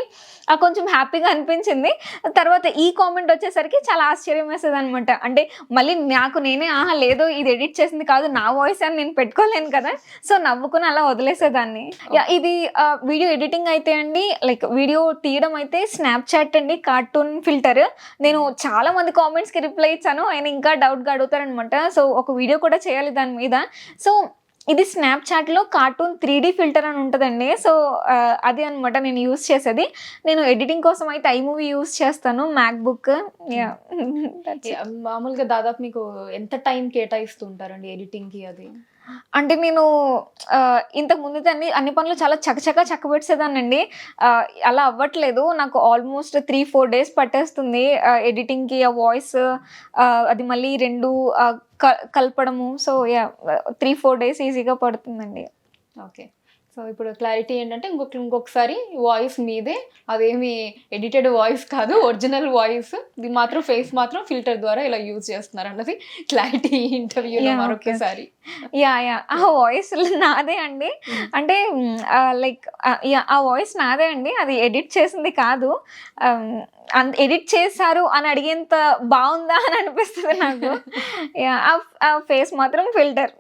కొంచెం హ్యాపీగా అనిపించింది. తర్వాత ఈ కామెంట్ వచ్చేసరికి చాలా ఆశ్చర్యం వేసేదనమాట. అంటే మళ్ళీ నాకు నేనే ఆహా! లేదు ఇది ఎడిట్ చేసింది కాదు నా వాయిస్ అని నేను పెట్టుకోలేను కదా! సో, నవ్వుకొని అలా వదిలేసేదాన్ని. ఇది వీడియో ఎడిటింగ్ అయితే అండి వీడియో తీయడం అయితే స్నాప్‌చాట్ అండి కార్టూన్ ఫిల్టర్. నేను చాలా మంది కామెంట్స్‌కి రిప్లై ఇచ్చాను. ఆయన ఇంకా డౌట్‌గా అడుగుతారనమాట. సో, ఒక వీడియో కూడా చేయాలి దాని మీద. సో, ఇది స్నాప్‌చాట్‌లో కార్టూన్ 3D ఫిల్టర్ అని ఉంటదండి. సో, అది అనమాట నేను యూజ్ చేసేది. నేను ఎడిటింగ్ కోసం అయితే ఐమూవీ యూజ్ చేస్తాను. మ్యాక్‌బుక్. That's it. మామూలుగా దాదాపు మీకు ఎంత టైం కేటాయిస్తూ ఉంటారండి ఎడిటింగ్‌కి అది? అంటే నేను ఇంతకు ముందైతే అన్ని పనులు చాలా చకచకా చక్కబెట్టేసేదాన్నండి. అలా అవ్వట్లేదు. నాకు ఆల్మోస్ట్ 3, 4 డేస్ పట్టేస్తుంది ఎడిటింగ్‌కి, ఆ వాయిస్ అది మళ్ళీ 2 కలపడము. సో, 3, 4 డేస్ ఈజీగా పడుతుందండి. ఓకే. సో, ఇప్పుడు క్లారిటీ ఏంటంటే ఇంకొకసారి వాయిస్ మీదే. అదేమి ఎడిటెడ్ వాయిస్ కాదు. Original voice. ఇది మాత్రం ఫేస్ మాత్రం ఫిల్టర్ ద్వారా ఇలా యూజ్ చేస్తున్నారన్నది క్లారిటీ ఇంటర్వ్యూలో ఓకే. మరొకసారి. ఆ వాయిస్ నాదే అండి. అంటే ఆ వాయిస్ నాదే అండి. అది ఎడిట్ చేసింది కాదు. ఎడిట్ చేశారు అని అడిగేంత బావుందా అని అనిపిస్తది నాకు. ఆ ఫేస్ మాత్రం ఫిల్టర్.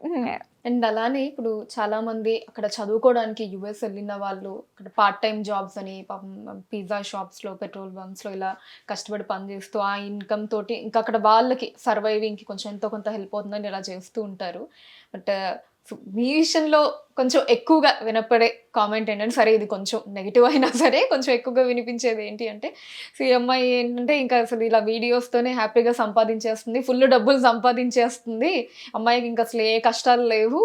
అండ్ అలానే ఇప్పుడు చాలామంది అక్కడ చదువుకోవడానికి యూఎస్ వెళ్ళిన వాళ్ళు అక్కడ పార్ట్ టైమ్ జాబ్స్ అని పాపం పిజ్జా షాప్స్‌లో, పెట్రోల్ బంక్స్‌లో ఇలా కష్టపడి పనిచేస్తూ ఆ ఇన్‌కమ్ తోటి ఇంకా అక్కడ వాళ్ళకి సర్వైవింగ్‌కి కొంచెం ఎంతో కొంత హెల్ప్ అవుతుందని ఇలా చేస్తూ ఉంటారు. బట్ సో మీ విషయంలో కొంచెం ఎక్కువగా వినపడే కామెంట్ ఏంటంటే, సరే ఇది కొంచెం నెగెటివ్ అయినా సరే కొంచెం ఎక్కువగా వినిపించేది ఏంటి అంటే, సో ఈ అమ్మాయి ఏంటంటే ఇంకా అసలు ఇలా వీడియోస్‌తోనే హ్యాపీగా సంపాదించేస్తుంది. ఫుల్ డబ్బులు సంపాదించేస్తుంది. అమ్మాయికి ఇంక అసలు ఏ కష్టాలు లేవు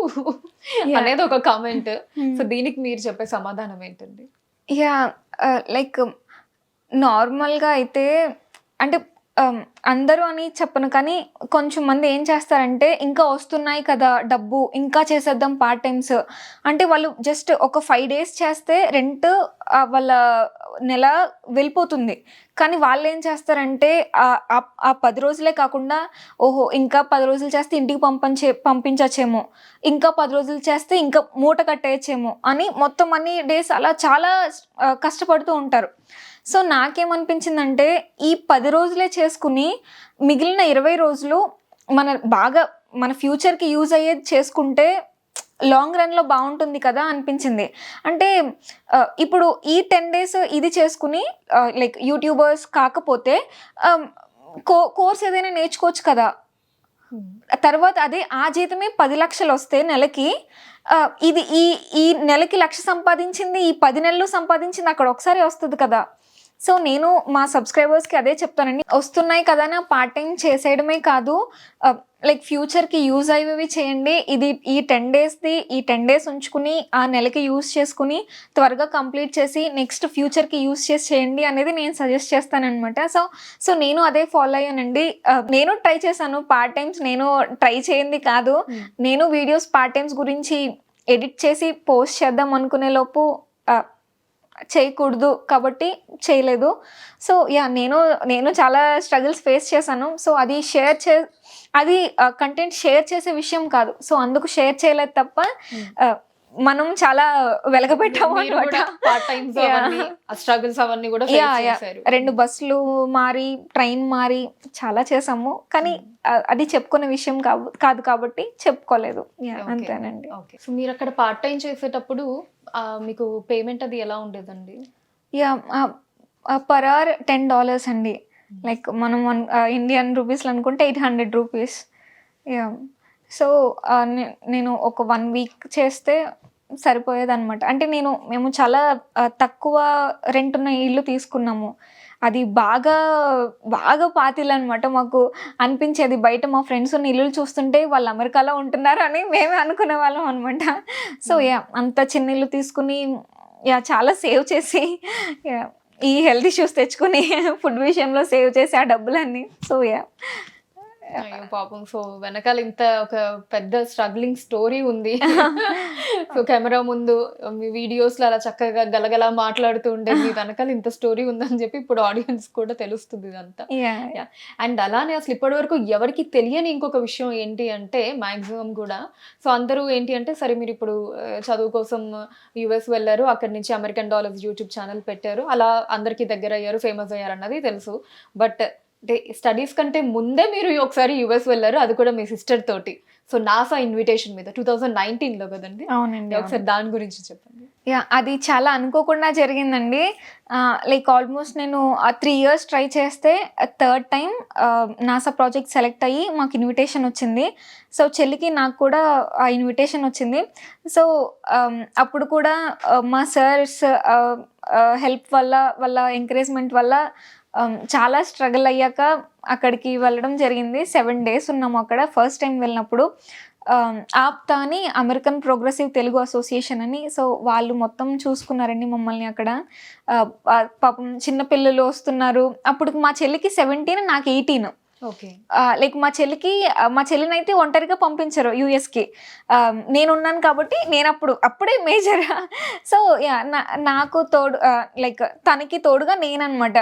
యాహ్! అనేది ఒక కామెంట్. సో హ్మ్. దీనికి మీరు చెప్పే సమాధానం ఏంటండి? యాహ్! లైక్ నార్మల్‌గా అయితే అంటే అందరూ అని చెప్పను కానీ కొంచెం మంది ఏం చేస్తారంటే ఇంకా వస్తున్నాయి కదా డబ్బు ఇంకా చేసేద్దాం పార్ట్ టైమ్స్ అంటే వాళ్ళు జస్ట్ ఒక 5 డేస్ చేస్తే రెంట్ వాళ్ళ నెల వెళ్ళిపోతుంది. కానీ వాళ్ళేం చేస్తారంటే ఆ 10 రోజులే కాకుండా ఓహో! ఇంకా 10 రోజులు చేస్తే ఇంటికి పంపించచ్చేమో. ఇంకా 10 రోజులు చేస్తే ఇంకా మూట కట్టేయచ్చేమో అని మొత్తం అన్ని డేస్ అలా చాలా కష్టపడుతూ ఉంటారు. సో, నాకేమనిపించిందంటే ఈ 10 రోజులే చేసుకుని మిగిలిన 20 రోజులు మన బాగా మన ఫ్యూచర్‌కి యూజ్ అయ్యేది చేసుకుంటే లాంగ్ రన్‌లో బావుంటుంది కదా అనిపించింది. అంటే ఇప్పుడు ఈ 10 డేస్ ఇది చేసుకుని లైక్ యూట్యూబర్స్ కాకపోతే ఆహ్, కోర్స్ ఏదైనా నేర్చుకోవచ్చు కదా! తర్వాత అదే ఆ జీతమే 10,00,000 వస్తే నెలకి ఇది ఈ ఈ నెలకి 1,00,000 సంపాదించింది, ఈ 10 నెలలు సంపాదించింది అక్కడ ఒకసారే వస్తది కదా! సో, నేను మా సబ్‌స్క్రైబర్స్‌కి అదే చెప్తానండి. వస్తున్నాయి కదా అని పార్ట్ టైమ్ చేసేయడమే కాదు లైక్ ఫ్యూచర్‌కి యూజ్ అయ్యేవి చేయండి. ఇది ఈ 10 డేస్‌ది ఈ 10 డేస్ ఉంచుకుని ఆ నెలకి యూజ్ చేసుకొని త్వరగా కంప్లీట్ చేసి నెక్స్ట్ ఫ్యూచర్‌కి యూజ్ చేసి చేయండి అనేది నేను సజెస్ట్ చేస్తాననమాట. సో, నేను అదే ఫాలో అయ్యానండి. నేను ట్రై చేశాను పార్ట్ టైమ్స్ నేను ట్రై చేయంది కాదు. నేను వీడియోస్ పార్ట్ టైమ్స్ గురించి ఎడిట్ చేసి పోస్ట్ చేద్దాం అనుకునే లోపు ఆహ్, చేయకూడదు కాబట్టి చేయలేదు. So, yeah! నేను చాలా స్ట్రగుల్స్ ఫేస్ చేశాను. సో, అది కంటెంట్ షేర్ చేసే విషయం కాదు. సో, అందుకు షేర్ చేయలేదు తప్ప ఆహ్, మనం చాలా వెలగబెట్టాము మీరు అనమాట. కూడా పార్ట్ టైమ్స్ అవన్నీ, యాహ్! ఆ స్ట్రగుల్స్ అవన్నీ కూడా ఫేస్ యాహ్! చేశారు. 2 బస్సులు మారి, ట్రైన్ మారి చాలా చేశాము. కానీ అది చెప్పుకునే విషయం కాదు కాబట్టి చెప్పుకోలేదు. యాహ్! ఓకే. అంతేనండి. ఓకే. సో మీరక్కడ పార్ట్ టైమ్ చేసేటప్పుడు మీకు పేమెంట్ అది ఎలా ఉండేదండి? యాహ్! పర్ అవర్ $10 అండి. లైక్ మనం ఇండియన్ రూపీస్‌లో అనుకుంటే $800 యాహ్! సో, నేను ఒక 1 వీక్ చేస్తే సరిపోయేదనమాట. అంటే మేము చాలా తక్కువ రెంట్ ఉన్న ఇల్లు తీసుకున్నాము. అది బాగా పాతిళ్ళనమాట. మాకు అనిపించేది బయట మా ఫ్రెండ్స్ ఉన్న ఇల్లులు చూస్తుంటే వాళ్ళు అమెరికాలో ఉంటున్నారు అని మేమే అనుకునేవాళ్ళం అనమాట. So, yeah! అంత చిన్న ఇల్లు తీసుకుని యాహ్! చాలా సేవ్ చేసి యాహ్! ఈ హెల్త్ ఇష్యూస్ తెచ్చుకొని ఫుడ్ విషయంలో సేవ్ చేసి ఆ డబ్బులన్నీ. So, yeah! అయ్యో పాపం! సో వెనకాల ఇంత ఒక పెద్ద స్ట్రగ్లింగ్ స్టోరీ ఉంది. సో కెమెరా ముందు మీ వీడియోస్‌లో అలా చక్కగా గలగలా మాట్లాడుతూ ఉండే మీ వెనకాల ఇంత స్టోరీ ఉందని చెప్పి ఇప్పుడు ఆడియన్స్ కూడా తెలుస్తుంది ఇదంతా. యాహ్! యాహ్! అండ్ అలానే అసలు ఇప్పటివరకు ఎవరికీ తెలియని ఇంకొక విషయం ఏంటి అంటే మాక్సిమం కూడా సో అందరూ ఏంటి అంటే సరే మీరిప్పుడు చదువు కోసం యూఎస్ వెళ్లారు. అక్కడి నుంచి అమెరికన్ డాలర్స్ యూట్యూబ్ ఛానెల్ పెట్టారు. అలా అందరికి దగ్గరయ్యారు, ఫేమస్ అయ్యారన్నది తెలుసు. బట్ అంటే స్టడీస్ కంటే ముందే మీరు ఒకసారి యూఎస్ వెళ్లారు. అది కూడా మీ సిస్టర్ తోటి. సో నాసా ఇన్విటేషన్ మీద 2019లో కదండీ! అవునండి. ఒకసారి దాని గురించి చెప్పండి. యాహ్! అది చాలా అనుకోకుండా జరిగిందండి. లైక్ ఆల్మోస్ట్ నేను 3 ఇయర్స్ ట్రై చేస్తే third time NASA project select అయ్యి మాకు ఇన్విటేషన్ వచ్చింది. సో, చెల్లికి నాకు కూడా ఆ ఇన్విటేషన్ వచ్చింది. సో, అప్పుడు కూడా మా సార్స్ హెల్ప్ వల్ల, వాళ్ళ ఎంకరేజ్‌మెంట్ వల్ల చాలా స్ట్రగుల్ అయ్యాక అక్కడికి వెళ్ళడం జరిగింది. 7 డేస్ ఉన్నాము అక్కడ ఫస్ట్ టైమ్ వెళ్ళినప్పుడు. ఆప్తా అని అమెరికన్ ప్రోగ్రెసివ్ తెలుగు అసోసియేషన్ అని. సో, వాళ్ళు మొత్తం చూసుకున్నారండి మమ్మల్ని అక్కడ. పాపం చిన్న పిల్లలు వస్తున్నారు. అప్పుడు మా చెల్లికి 17 నాకు 18. ఓకే. లైక్ మా చెల్లినైతే ఒంటరిగా పంపించరు యూఎస్‌కి. నేనున్నాను కాబట్టి అప్పుడే మేజర్. So, yeah! నాకు తోడు లైక్ తనకి తోడుగా నేననమాట.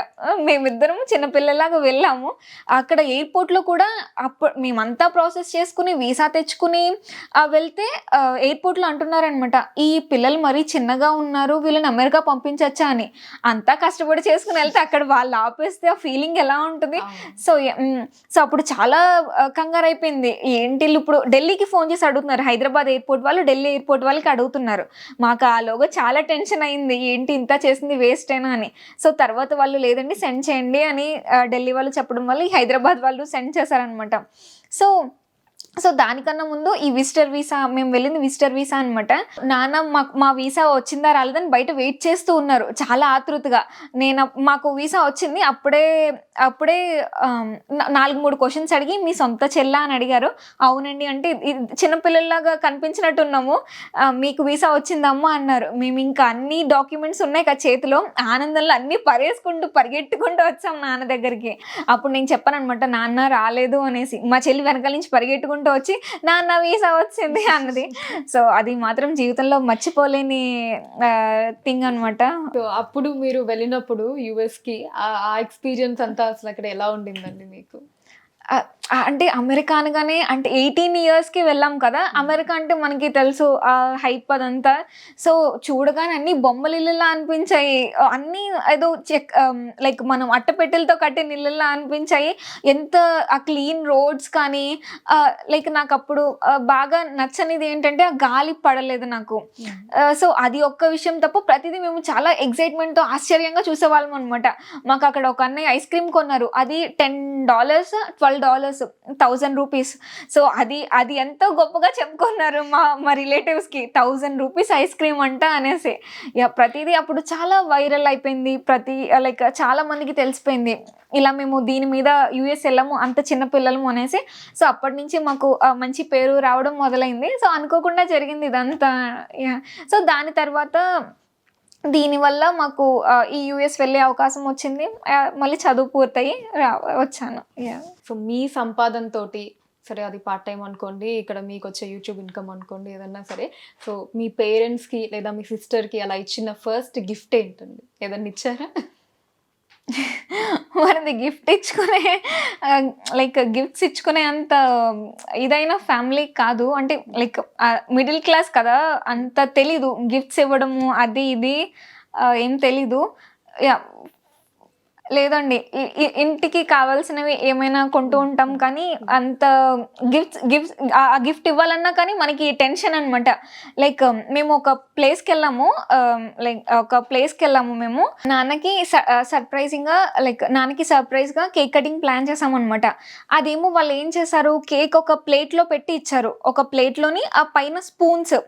మేమిద్దరం చిన్న పిల్లల్లాగా వెళ్ళాము. అక్కడ ఎయిర్‌పోర్ట్‌లో కూడా మేమంతా ప్రాసెస్ చేసుకొని, వీసా తెచ్చుకుని వెళ్తే ఎయిర్‌పోర్ట్‌లో అంటున్నారనమాట. "ఈ పిల్లలు మరీ చిన్నగా ఉన్నారు. వీళ్ళని అమెరికా పంపించొచ్చా" అని. అంతా కష్టపడి చేసుకొని ఎళ్తే అక్కడ వాళ్ళు ఆపేస్తే ఆ ఫీలింగ్ ఎలా ఉంటది? సో, సో, అప్పుడు చాలా కంగారైపోయింది. ఏంటి ఈళ్ళిప్పుడు ఢిల్లీకి ఫోను చేసి అడుగుతున్నారు. హైదరాబాద్ ఎయిర్‌పోర్ట్ వాళ్ళు, ఢిల్లీ ఎయిర్‌పోర్ట్ వాళ్ళకి అడుగుతున్నారు. మాకు ఆలోగా చాలా టెన్షన్ అయింది. ఏంటి ఇంత చేసింది వేస్టేనా అని. సో, తర్వాత వాళ్ళు లేదండి సెండ్ చేయండి అని ఢిల్లీ వాళ్ళు చెప్పడం వల్ల ఈ హైదరాబాద్ వాళ్ళు సెండ్ చేశారనమాట. సో, సో దానికన్నా ముందు ఈ విజిటర్ వీసా, మేము వెళ్ళింది విజిటర్ వీసా అనమాట. నాన్న మా వీసా వచ్చిందా రాలేదని బయట వెయిట్ చేస్తూ ఉన్నారు చాలా ఆతృతగా. మాకు వీసా వచ్చింది. అప్పుడే 4-3 క్వశ్చన్స్ అడిగి మీ సొంత చెల్లా అని అడిగారు. అవునండి అంటే చిన్నపిల్లల్లాగా కనిపించినట్టున్నాము. మీకు వీసా వచ్చిందమ్మా అన్నారు. మేము ఇంకా అన్ని డాక్యుమెంట్స్ ఉన్నాయి కదా చేతిలో, ఆనందంలో అన్నీ పరిగెట్టుకుంటూ వచ్చాం నాన్న దగ్గరికి. అప్పుడు నేను చెప్పాను అనమాట, నాన్న రాలేదు అనేసి. మా చెల్లి వెనకాల నుంచి పరిగెట్టుకుంటూ వచ్చి నాన్న వీసా వచ్చింది అన్నది. సో అది మాత్రం జీవితంలో మర్చిపోలేని థింగ్ అనమాట. సో అప్పుడు మీరు వెళ్ళినప్పుడు యుఎస్ కి ఆ ఎక్స్పీరియన్స్ అంతా అసలు అక్కడ ఎలా ఉండిందండి మీకు? అంటే అమెరికా అనగానే అంటే 18 ఇయర్స్కి వెళ్ళాం కదా. అమెరికా అంటే మనకి తెలుసు హైప్ అదంతా. సో చూడగానే అన్ని బొమ్మల ఇల్లులా అనిపించాయి. అన్నీ ఏదో లైక్ మనం అట్టపెట్టెలతో కట్టిన ఇల్లులా అనిపించాయి. ఎంత ఆ క్లీన్ రోడ్స్ కానీ లైక్ నాకు అప్పుడు బాగా నచ్చనిది ఏంటంటే ఆ గాలి పడలేదు నాకు. సో అది ఒక్క విషయం తప్ప ప్రతిదీ మేము చాలా ఎక్సైట్మెంట్తో ఆశ్చర్యంగా చూసేవాళ్ళం అనమాట. మాకు అక్కడ ఒక అన్నయ్య ఐస్ క్రీమ్ కొన్నారు. అది $10 $12 ₹1000. సో అది ఎంతో గొప్పగా చెప్పుకున్నారు మా రిలేటివ్స్కి. ₹1000 ఐస్ క్రీమ్ అంట అనేసి. ప్రతిదీ అప్పుడు చాలా వైరల్ అయిపోయింది. లైక్ చాలా మందికి తెలిసిపోయింది ఇలా మేము దీని మీద యూఎస్ వెళ్ళాము అంత చిన్న పిల్లలము అనేసి. సో అప్పటి నుంచి మాకు మంచి పేరు రావడం మొదలైంది. సో అనుకోకుండా జరిగింది ఇదంతా. సో దాని తర్వాత దీనివల్ల మాకు ఈ యూఎస్ వెళ్ళే అవకాశం వచ్చింది. మళ్ళీ చదువు పూర్తయి వచ్చాను. సో మీ సంపాదనతోటి, సరే అది పార్ట్ టైం అనుకోండి, ఇక్కడ మీకు వచ్చే యూట్యూబ్ ఇన్కమ్ అనుకోండి, ఏదన్నా సరే, సో మీ పేరెంట్స్కి లేదా మీ సిస్టర్కి అలా ఇచ్చిన ఫస్ట్ గిఫ్ట్ ఏంటండి? ఏదన్నా ఇచ్చారా? మనది గిఫ్ట్ ఇచ్చుకునే లైక్ గిఫ్ట్స్ ఇచ్చుకునే అంత ఇదైన ఫ్యామిలీ కాదు. అంటే లైక్ మిడిల్ క్లాస్ కదా, అంత తెలీదు గిఫ్ట్స్ ఇవ్వడము అది ఇది ఏం తెలీదు. లేదండి, ఇంటికి కావాల్సినవి ఏమైనా కొంటూ ఉంటాం కానీ అంత గిఫ్ట్ ఇవ్వాలన్నా కానీ మనకి టెన్షన్ అనమాట. లైక్ మేము ఒక ప్లేస్కి వెళ్ళాము మేము. నాన్నకి సర్ప్రైజ్గా కేక్ కటింగ్ ప్లాన్ చేసాము అనమాట. అదేమో వాళ్ళు ఏం చేశారు, కేక్ ఒక ప్లేట్లో పెట్టి ఇచ్చారు. ఒక ప్లేట్లోని ఆ పైన స్పూన్స్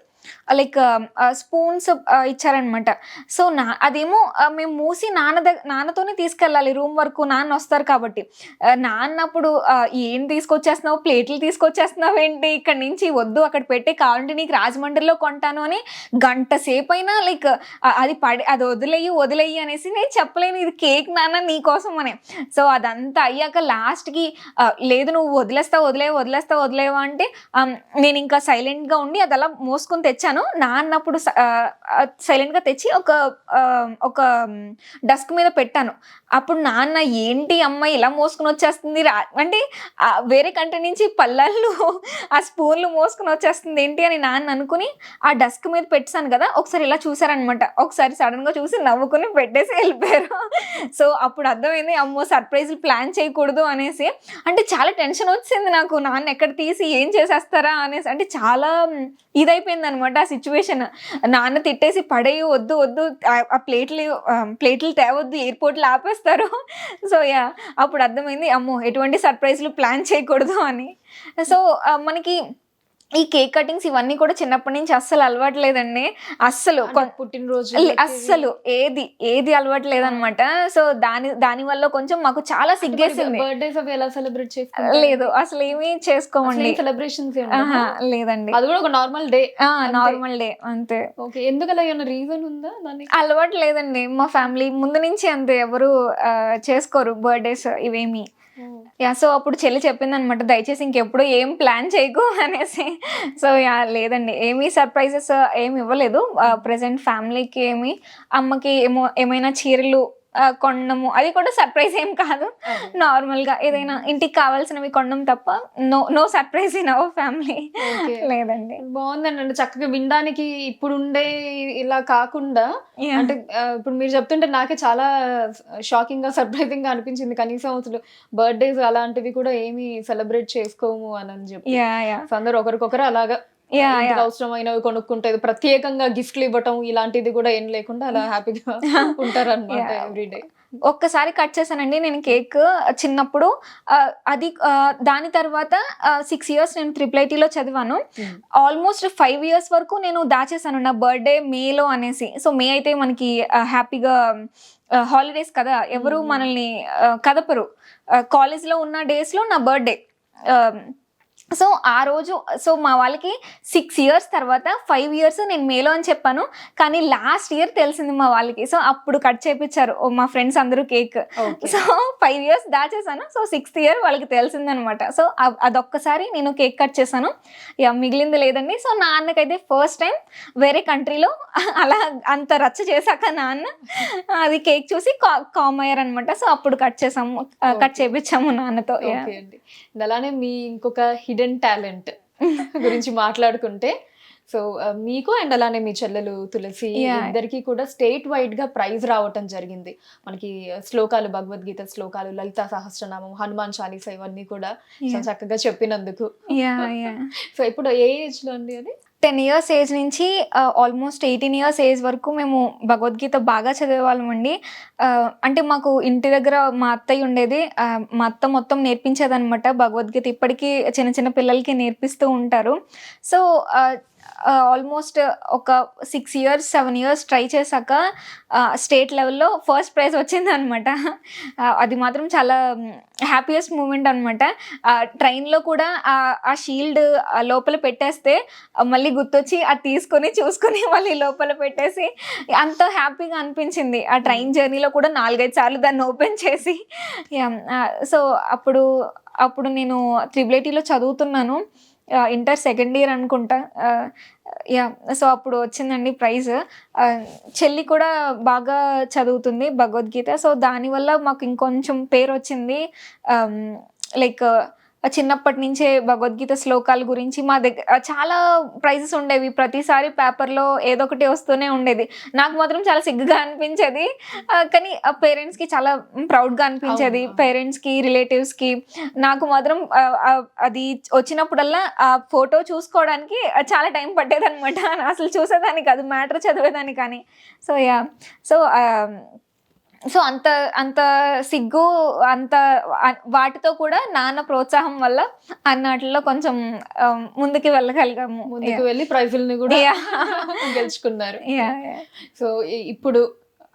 ఇచ్చారనమాట. సో అదేమో మేము మూసి నాన్నతోనే తీసుకెళ్ళాలి రూమ్ వరకు. నాన్న వస్తారు కాబట్టి. నాన్నప్పుడు ఏం తీసుకొచ్చేస్తున్నావు, ప్లేట్లు తీసుకొచ్చేస్తున్నావు ఏంటి, ఇక్కడ నుంచి వద్దు అక్కడ పెట్టి కావాలంటే నీకు రాజమండ్రిలో కొంటాను అని గంట సేపు అయినా లైక్ అది వదిలేయి అనేసి నేను చెప్పలేను, ఇది కేక్ నాన్న నీకోసం అని. సో అదంతా అయ్యాక లాస్ట్కి లేదు నువ్వు వదిలేవా అంటే నేను ఇంకా సైలెంట్గా ఉండి అది అలా మోసుకొని తెచ్చాను. నాన్నప్పుడు సైలెంట్గా తెచ్చి ఒక డస్క్ మీద పెట్టాను. అప్పుడు నాన్న ఏంటి అమ్మాయి ఇలా మోసుకుని వచ్చేస్తుంది అంటే వేరే కంట్రీ నుంచి పళ్ళళ్ళు ఆ స్పూన్లు మోసుకుని వచ్చేస్తుంది ఏంటి అని నాన్న అనుకుని ఆ డస్క్ మీద పెట్టాను కదా, ఒకసారి ఇలా చూసారనమాట. ఒకసారి సడన్గా చూసి నవ్వుకుని పెట్టేసి వెళ్ళిపోయారు. సో అప్పుడు అర్థమైంది అమ్మో సర్ప్రైజ్లు ప్లాన్ చేయకూడదు అనేసి. అంటే చాలా టెన్షన్ వచ్చింది నాకు, నాన్న ఎక్కడ తీసి ఏం చేసేస్తారా అనేసి. అంటే చాలా ఇదైపోయింది అనమాట ఆ సిచ్యువేషన్. నాన్న తిట్టేసి పడేయి వద్దు ఆ ప్లేట్లు తేవద్దు, ఎయిర్పోర్ట్లో ఆపేస్తారు. సో అప్పుడు అర్థమైంది అమ్మో ఎటువంటి సర్ప్రైజ్లు ప్లాన్ చేయకూడదు అని. సో మనకి ఈ కేక్ కటింగ్స్ ఇవన్నీ కూడా చిన్నప్పటి నుంచి అస్సలు అలవాటు లేదండి. అస్సలు పుట్టినరోజు అస్సలు ఏది అలవాటు లేదనమాట. సో దాని వల్ల కొంచెం మాకు చాలా సిగ్గేసింది. బర్త్డేస్ అవి ఎలా సెలబ్రేట్ చేసుకుంటారు? లేదు అసలు ఏమీ చేసుకోమండి. సెలబ్రేషన్స్ లేదండి, అది కూడా ఒక నార్మల్ డే. నార్మల్ డే అంతే. ఓకే, ఎందుకు అలా ఏమైనా రీజన్ ఉందా దానికి? అలవాటు లేదండి, మా ఫ్యామిలీ ముందు నుంచి అంతే, ఎవరు చేసుకోరు బర్త్డేస్ ఇవేమి. సో అప్పుడు చెల్లి చెప్పింది అనమాట, దయచేసి ఇంకెప్పుడు ఏం ప్లాన్ చేయకు అనేసి. సో లేదండి, ఏమీ సర్ప్రైజెస్ ఏమి ఇవ్వలేదు ప్రెసెంట్ ఫ్యామిలీకి. అమ్మకి ఏమైనా చీరలు కొనడము, అది కూడా సర్ప్రైజ్ ఏం కాదు, నార్మల్గా ఏదైనా ఇంటికి కావాల్సినవి కొనడం తప్ప no surprise in our family. లేదండి. బాగుందండి, చక్కగా వినడానికి. ఇప్పుడు ఉండే ఇలా కాకుండా అంటే ఇప్పుడు మీరు చెప్తుంటే నాకే చాలా షాకింగ్ గా సర్ప్రైజింగ్ గా అనిపించింది. కనీసం అసలు బర్త్డేస్ అలాంటివి కూడా ఏమి సెలబ్రేట్ చేసుకోము అని చెప్పి అందరూ ఒకరికొకరు అలాగా అవసరమైనవి కొనుక్కుంటే ప్రత్యేకంగా గిఫ్ట్లు ఇవ్వటం ఇలాంటిది కూడా ఏం లేకుండా అలా హ్యాపీగా ఉంటారు అనమాట ఎవ్రీడే. ఒక్కసారి కట్ చేశానండి నేను కేక్ చిన్నప్పుడు. అది దాని తర్వాత 6 ఇయర్స్ నేను ట్రిపుల్ ఐటీలో చదివాను. ఆల్మోస్ట్ 5 ఇయర్స్ వరకు నేను దాచేసాను నా బర్త్‌డే మేలో అనేసి. సో మే అయితే మనకి హ్యాపీగా హాలిడేస్ కదా! ఎవరు మనల్ని కదపరు. కాలేజ్‌లో ఉన్న డేస్‌లో నా బర్త్‌డే. సో ఆ రోజు మా వాళ్ళకి 6 ఇయర్స్ తర్వాత 5 ఇయర్స్ నేను మేలో అని చెప్పాను. కానీ లాస్ట్ ఇయర్ తెలిసింది మా వాళ్ళకి. సో అప్పుడు కట్ చేపిచ్చారు మా ఫ్రెండ్స్ అందరూ కేక్. సో 5 ఇయర్స్ దాచేసాను. సో 6th ఇయర్ వాళ్ళకి తెలిసిందనమాట. సో అదొక్కసారి నేను కేక్ కట్ చేశాను. మిగిలింది లేదండి. సో నాన్నకైతే ఫస్ట్ టైం వేరే కంట్రీలో అలా అంత రచ్చ చేశాక నాన్న అది కేక్ చూసి కామ్ అయ్యారనమాట. సో అప్పుడు కట్ చేపించాము నాన్నతో. ఓకే అండి. అలానే మీ ఇంకొక హిడెన్ టాలెంట్ గురించి మాట్లాడుకుంటే, సో మీకు అండ్ అలానే మీ చెల్లెలు తులసి ఇద్దరికి కూడా స్టేట్ వైడ్ గా ప్రైజ్ రావటం జరిగింది. మనకి శ్లోకాలు, భగవద్గీత శ్లోకాలు, లలితా సహస్రనామం, హనుమాన్ చాలీసా ఇవన్నీ కూడా చాలా చక్కగా చెప్పినందుకు. సో ఇప్పుడు ఏ ఏజ్ లో అండి అది? 10 ఇయర్స్ ఏజ్ నుంచి ఆల్మోస్ట్ 18 ఇయర్స్ ఏజ్ వరకు మేము భగవద్గీత బాగా చదివేవాళ్ళమండి. అంటే మాకు ఇంటి దగ్గర మా అత్తయ్య ఉండేది. మా అత్త మొత్తం నేర్పించేదనమాట భగవద్గీత. ఇప్పటికీ చిన్న చిన్న పిల్లలకి నేర్పిస్తూ ఉంటారు. సో ఆల్మోస్ట్ ఒక 6 ఇయర్స్ 7 ఇయర్స్ ట్రై చేశాక స్టేట్ లెవెల్లో ఫస్ట్ ప్రైజ్ వచ్చిందనమాట. అది మాత్రం చాలా హ్యాపీయెస్ట్ మూమెంట్ అనమాట. ట్రైన్లో కూడా ఆ షీల్డ్ లోపల పెట్టేస్తే మళ్ళీ గుర్తొచ్చి అది తీసుకొని చూసుకొని మళ్ళీ లోపల పెట్టేసి అంత హ్యాపీగా అనిపించింది. ఆ ట్రైన్ జర్నీలో కూడా 4-5 సార్లు దాన్ని ఓపెన్ చేసి. సో అప్పుడు నేను ట్రిపుల్ ఐటీలో చదువుతున్నాను. ఇంటర్ సెకండ్ ఇయర్ అనుకుంటా. సో అప్పుడు వచ్చిందండి ప్రైజ్. చెల్లి కూడా బాగా చదువుతుంది భగవద్గీత. సో దానివల్ల మాకు ఇంకొంచెం పేరు వచ్చింది. లైక్ చిన్నప్పటి నుంచే భగవద్గీత శ్లోకాల గురించి మా దగ్గర చాలా ప్రైజెస్ ఉండేవి. ప్రతిసారి పేపర్లో ఏదో ఒకటి వస్తూనే ఉండేది. నాకు మాత్రం చాలా సిగ్గుగా అనిపించేది. కానీ పేరెంట్స్కి చాలా ప్రౌడ్గా అనిపించేది. పేరెంట్స్కి, రిలేటివ్స్కి. నాకు మాత్రం అది వచ్చినప్పుడల్లా ఆ ఫోటో చూసుకోవడానికి చాలా టైం పట్టేదనమాట. అసలు చూసేదాన్ని కాదు, మ్యాటర్ చదివేదాన్ని కానీ. సో అంత సిగ్గు అంత వాటితో కూడా నాన్న ప్రోత్సాహం వల్ల అన్నట్లో కొంచెం ముందుకు వెళ్ళగలిగాము. ముందుకు వెళ్ళి ప్రైజుల్ని కూడా గెలుచుకున్నారు. సో ఇప్పుడు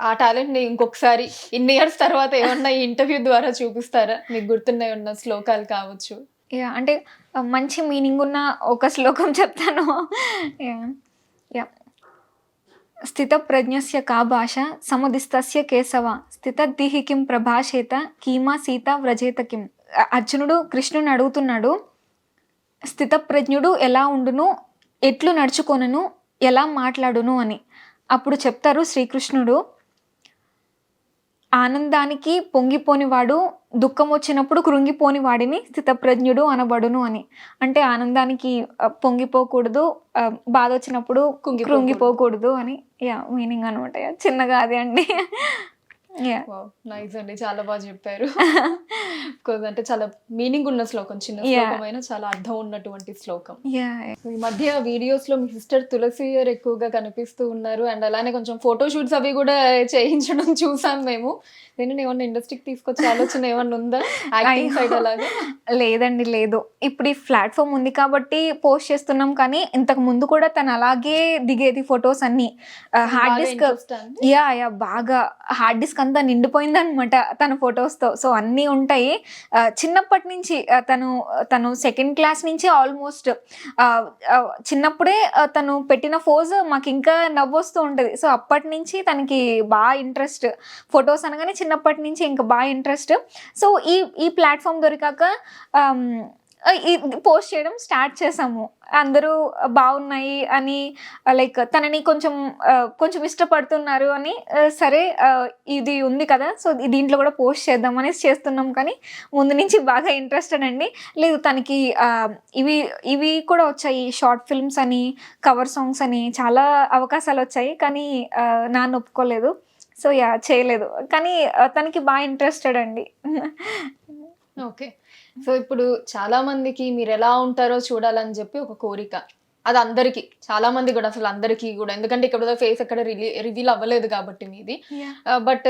ఆ టాలెంట్ ని ఇంకొకసారి ఇన్ని ఇయర్స్ తర్వాత ఏమన్నా ఈ ఇంటర్వ్యూ ద్వారా చూపిస్తారా? మీకు గుర్తున్నాయి ఉన్న శ్లోకాలు కావచ్చు. అంటే మంచి మీనింగ్ ఉన్న ఒక శ్లోకం చెప్తాను. స్థితప్రజ్ఞస్య కా భాష సముదిస్తస్య కేశవ స్థితద్దిః కిం ప్రభాషేత కీమా సీత వ్రజేత కిం. అర్జునుడు కృష్ణుని అడుగుతున్నాడు, స్థితప్రజ్ఞుడు ఎలా ఉండును, ఎట్లు నడుచుకొనును, ఎలా మాట్లాడును అని. అప్పుడు చెప్తారు శ్రీకృష్ణుడు, ఆనందానికి పొంగిపోనివాడు, దుఃఖం వచ్చినప్పుడు కృంగిపోని వాడిని స్థితప్రజ్ఞుడు అనబడును అని. అంటే ఆనందానికి పొంగిపోకూడదు, బాధ వచ్చినప్పుడు కృంగిపోకూడదు అని మీనింగ్ అనమాట. చిన్నగా అదే అండి. నైస్ అండి, చాలా బాగా చెప్పారు. అంటే చాలా మీనింగ్ ఉన్న శ్లోకం, చిన్న శ్లోకం అయినా చాలా అర్థం ఉన్నటువంటి శ్లోకం. ఈ మధ్య వీడియోస్ లో మీ సిస్టర్ తులసి గారు ఎక్కువగా కనిపిస్తూ ఉన్నారు. అండ్ అలానే కొంచెం ఫోటో షూట్స్ అవి కూడా చేయించడం చూసాం మేము. నేను ఏమన్నా ఇండస్ట్రీకి తీసుకొచ్చే ఆలోచన ఏమన్నా ఉందా యాక్టింగ్ సైడ్ అలాగా? లేదండి, లేదు. ఇప్పుడు ఈ ప్లాట్ఫామ్ ఉంది కాబట్టి పోస్ట్ చేస్తున్నాం. కానీ ఇంతకు ముందు కూడా తను అలాగే దిగేది ఫొటోస్ అన్ని. హార్డ్ డిస్క్ బాగా హార్డ్ డిస్క్ అంతా నిండిపోయింది అనమాట తన ఫొటోస్తో. సో అన్నీ ఉంటాయి. చిన్నప్పటి నుంచి తను సెకండ్ క్లాస్ నుంచి ఆల్మోస్ట్ చిన్నప్పుడే తను పెట్టిన ఫోజ్ మాకు ఇంకా నవ్వొస్తూ ఉంటుంది. సో అప్పటి నుంచి తనకి బాగా ఇంట్రెస్ట్, ఫొటోస్ అనగానే చిన్నప్పటి నుంచి ఇంకా బాగా ఇంట్రెస్ట్. సో ఈ ప్లాట్ఫామ్ దొరికాక పోస్ట్ చేయడం స్టార్ట్ చేసాము. అందరూ బాగున్నాయి అని, లైక్ తనని కొంచెం ఇష్టపడుతున్నారు అని, సరే ఇది ఉంది కదా సో దీంట్లో కూడా పోస్ట్ చేద్దాం అనేసి చేస్తున్నాం. కానీ ముందు నుంచి బాగా ఇంట్రెస్టెడ్ అండి. లేదు, తనకి ఇవి కూడా వచ్చాయి, షార్ట్ ఫిల్మ్స్ అని, కవర్ సాంగ్స్ అని చాలా అవకాశాలు వచ్చాయి. కానీ నాన్న ఒప్పుకోలేదు. సో చేయలేదు. కానీ తనకి బాగా ఇంట్రెస్టెడ్ అండి. ఓకే. సో ఇప్పుడు చాలా మందికి మీరు ఎలా ఉంటారో చూడాలని చెప్పి ఒక కోరిక. అది అందరికి చాలా మంది కూడా అసలు అందరికీ కూడా, ఎందుకంటే ఇక్కడ ఫేస్ ఎక్కడ రివీల్ అవ్వలేదు కాబట్టి మీది. బట్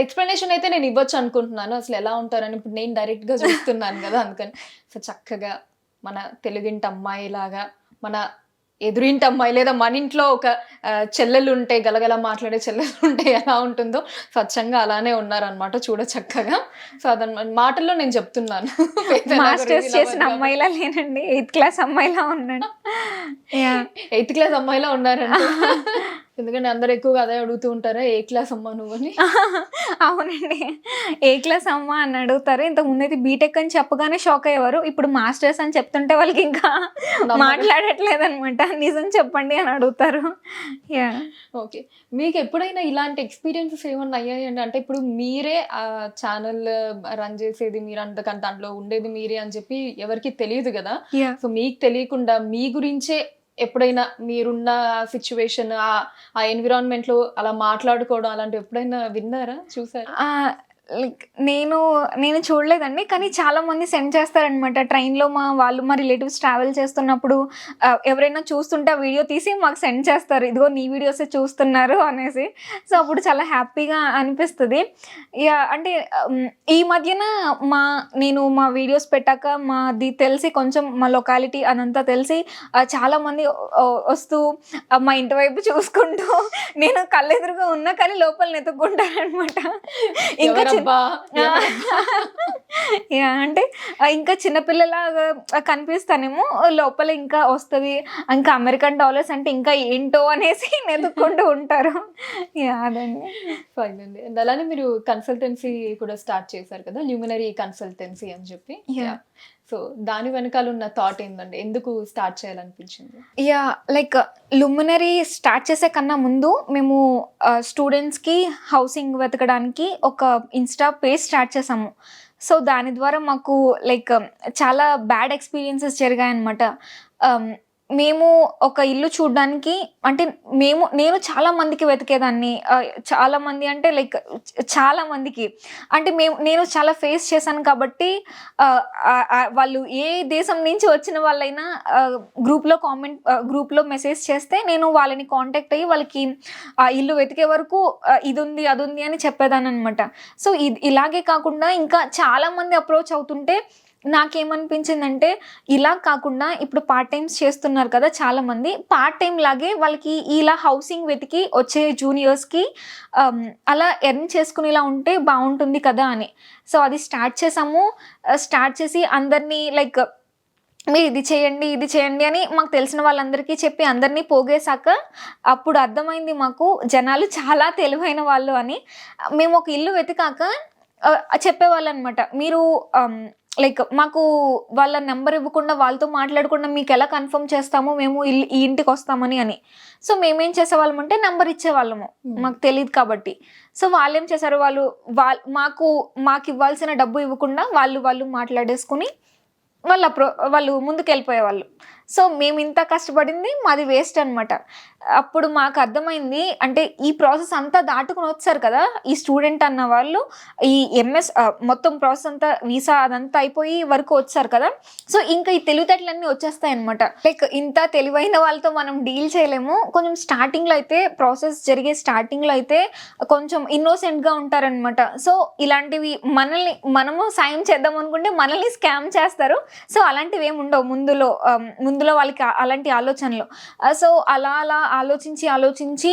ఎక్స్ప్లెనేషన్ అయితే నేను ఇవ్వచ్చు అనుకుంటున్నాను అసలు ఎలా ఉంటారని. ఇప్పుడు నేను డైరెక్ట్ గా చూస్తున్నాను కదా, అందుకని సో చక్కగా మన తెలుగింటి అమ్మాయి లాగా, మన ఎదురింటి అమ్మాయి లేదా మన ఇంట్లో ఒక చెల్లెలు ఉంటే, గలగల మాట్లాడే చెల్లెలు ఉంటే ఎలా ఉంటుందో స్వచ్ఛంగా అలానే ఉన్నారనమాట చూడ చక్కగా. సో అదనమాట మాటల్లో నేను చెప్తున్నాను. మాస్టర్స్ చేసిన అమ్మాయిలా లేనండి, 8th క్లాస్ అమ్మాయిలా ఉన్నాను. 8th క్లాస్ అమ్మాయిలా ఉన్నారంటే ఎందుకంటే అందరు ఎక్కువగా అదే అడుగుతూ ఉంటారా, ఏ క్లాస్ అమ్మా నువ్వు అని. అవునండి, ఏ క్లాస్ అమ్మ అని అడుగుతారు. ఇంతకు ముందు అయితే బీటెక్ అని చెప్పగానే షాక్ అయ్యేవారు. ఇప్పుడు మాస్టర్స్ అని చెప్తుంటే వాళ్ళకి ఇంకా మాట్లాడట్లేదు అనమాట. నిజం చెప్పండి అని అడుగుతారు. ఓకే, మీకు ఎప్పుడైనా ఇలాంటి ఎక్స్పీరియన్సెస్ ఏమన్నా అయ్యాయండి? అంటే ఇప్పుడు మీరే ఆ ఛానల్ రన్ చేసేది మీరు, అంతకంటే దాంట్లో ఉండేది మీరే అని చెప్పి ఎవరికి తెలియదు కదా. సో మీకు తెలియకుండా మీ గురించే ఎప్పుడైనా మీరున్న సిచ్యువేషన్, ఆ ఎన్విరాన్మెంట్ లో అలా మాట్లాడుకోవడం అలాంటివి ఎప్పుడైనా విన్నారా, చూసారా? లైక్ నేను చూడలేదండి, కానీ చాలా మంది సెండ్ చేస్తారనమాట. ట్రైన్లో మా రిలేటివ్స్ ట్రావెల్ చేస్తున్నప్పుడు ఎవరైనా చూస్తుంటే ఆ వీడియో తీసి మాకు సెండ్ చేస్తారు, ఇదిగో నీ వీడియోసే చూస్తున్నారు అనేసి. సో అప్పుడు చాలా హ్యాపీగా అనిపిస్తుంది. అంటే ఈ మధ్యన నేను మా వీడియోస్ పెట్టాక మాది తెలిసి కొంచెం మా లొకాలిటీ అదంతా తెలిసి చాలామంది వస్తూ మా ఇంటి వైపు చూసుకుంటూ నేను కళ్ళెదురుగా ఉన్నా కానీ లోపల నెతుక్కుంటారనమాట. ఇంకా అంటే ఇంకా చిన్నపిల్లలాగా కనిపిస్తానేమో, లోపల ఇంకా వస్తుంది, ఇంకా అమెరికన్ డాలర్స్ అంటే ఇంకా ఏంటో అనేసి నెతుక్కుంటూ ఉంటారు. అదండి. ఫైన్ అండి. అండ్ అలానే మీరు కన్సల్టెన్సీ కూడా స్టార్ట్ చేశారు కదా, ల్యూమినరీ కన్సల్టెన్సీ అని చెప్పి. సో దాని వెనకాల ఉన్న థాట్ ఏంటండి, ఎందుకు స్టార్ట్ చేయాలనిపించింది? లైక్ లుమినరీ స్టార్ట్ చేసే కన్నా ముందు మేము స్టూడెంట్స్కి హౌసింగ్ వెతకడానికి ఒక ఇన్స్టా పేజ్ స్టార్ట్ చేసాము. సో దాని ద్వారా మాకు లైక్ చాలా బ్యాడ్ ఎక్స్పీరియన్సెస్ జరిగాయన్నమాట. మేము ఒక ఇల్లు చూడడానికి అంటే నేను చాలా మందికి వెతికేదాన్ని, చాలా మంది అంటే లైక్ చాలా మందికి అంటే నేను చాలా ఫేస్ చేశాను కాబట్టి వాళ్ళు ఏ దేశం నుంచి వచ్చిన వాళ్ళైనా గ్రూప్లో మెసేజ్ చేస్తే నేను వాళ్ళని కాంటాక్ట్ అయ్యి వాళ్ళకి ఆ ఇల్లు వెతికే వరకు ఇది ఉంది అది ఉంది అని చెప్పేదాన్ని అనమాట. సో ఇలాగే కాకుండా ఇంకా చాలా మంది అప్రోచ్ అవుతుంటే నాకేమనిపించిందంటే, ఇలా కాకుండా ఇప్పుడు పార్ట్ టైమ్స్ చేస్తున్నారు కదా చాలామంది, పార్ట్ టైం లాగే వాళ్ళకి ఇలా హౌసింగ్ వెతికి వచ్చే జూనియర్స్కి అలా ఎర్న్ చేసుకునేలా ఉంటే బాగుంటుంది కదా అని. సో అది స్టార్ట్ చేసాము. స్టార్ట్ చేసి అందరినీ లైక్ మీరు ఇది చేయండి అని మాకు తెలిసిన వాళ్ళందరికీ చెప్పి అందరినీ పోగేశాక అప్పుడు అర్థమైంది మాకు జనాలు చాలా తెలివైన వాళ్ళు అని. మేము ఒక ఇల్లు వెతికాక చెప్పేవాళ్ళు అనమాట, మీరు లైక్ మాకు వాళ్ళ నెంబర్ ఇవ్వకుండా వాళ్ళతో మాట్లాడకుండా మీకు ఎలా కన్ఫర్మ్ చేస్తామో మేము ఈ ఇంటికి వస్తామని అని. సో మేమేం చేసేవాళ్ళం అంటే నెంబర్ ఇచ్చేవాళ్ళము, మాకు తెలియదు కాబట్టి. సో వాళ్ళు ఏం చేశారు, మాకు ఇవ్వాల్సిన డబ్బు ఇవ్వకుండా వాళ్ళు మాట్లాడేసుకుని వాళ్ళు ముందుకు వెళ్ళిపోయేవాళ్ళు. సో మేము ఇంత కష్టపడింది మాది వేస్ట్ అనమాట. అప్పుడు మాకు అర్థమైంది, అంటే ఈ ప్రాసెస్ అంతా దాటుకుని వచ్చారు కదా ఈ స్టూడెంట్ అన్న వాళ్ళు, ఈ ఎంఎస్ మొత్తం ప్రాసెస్ అంతా వీసా అదంతా అయిపోయి వరకు వచ్చారు కదా. సో ఇంకా ఈ తెలివితేటలన్నీ వచ్చేస్తాయి అనమాట. లైక్ ఇంత తెలివైన వాళ్ళతో మనం డీల్ చేయలేము. కొంచెం స్టార్టింగ్లో అయితే ప్రాసెస్ జరిగే స్టార్టింగ్లో అయితే కొంచెం ఇన్నోసెంట్గా ఉంటారనమాట. సో ఇలాంటివి మనము సాయం చేద్దాం అనుకుంటే మనల్ని స్కామ్ చేస్తారు. సో అలాంటివి ఏమి ఉండవు ముందులో వాళ్ళకి అలాంటి ఆలోచనలు. సో అలా ఆలోచించి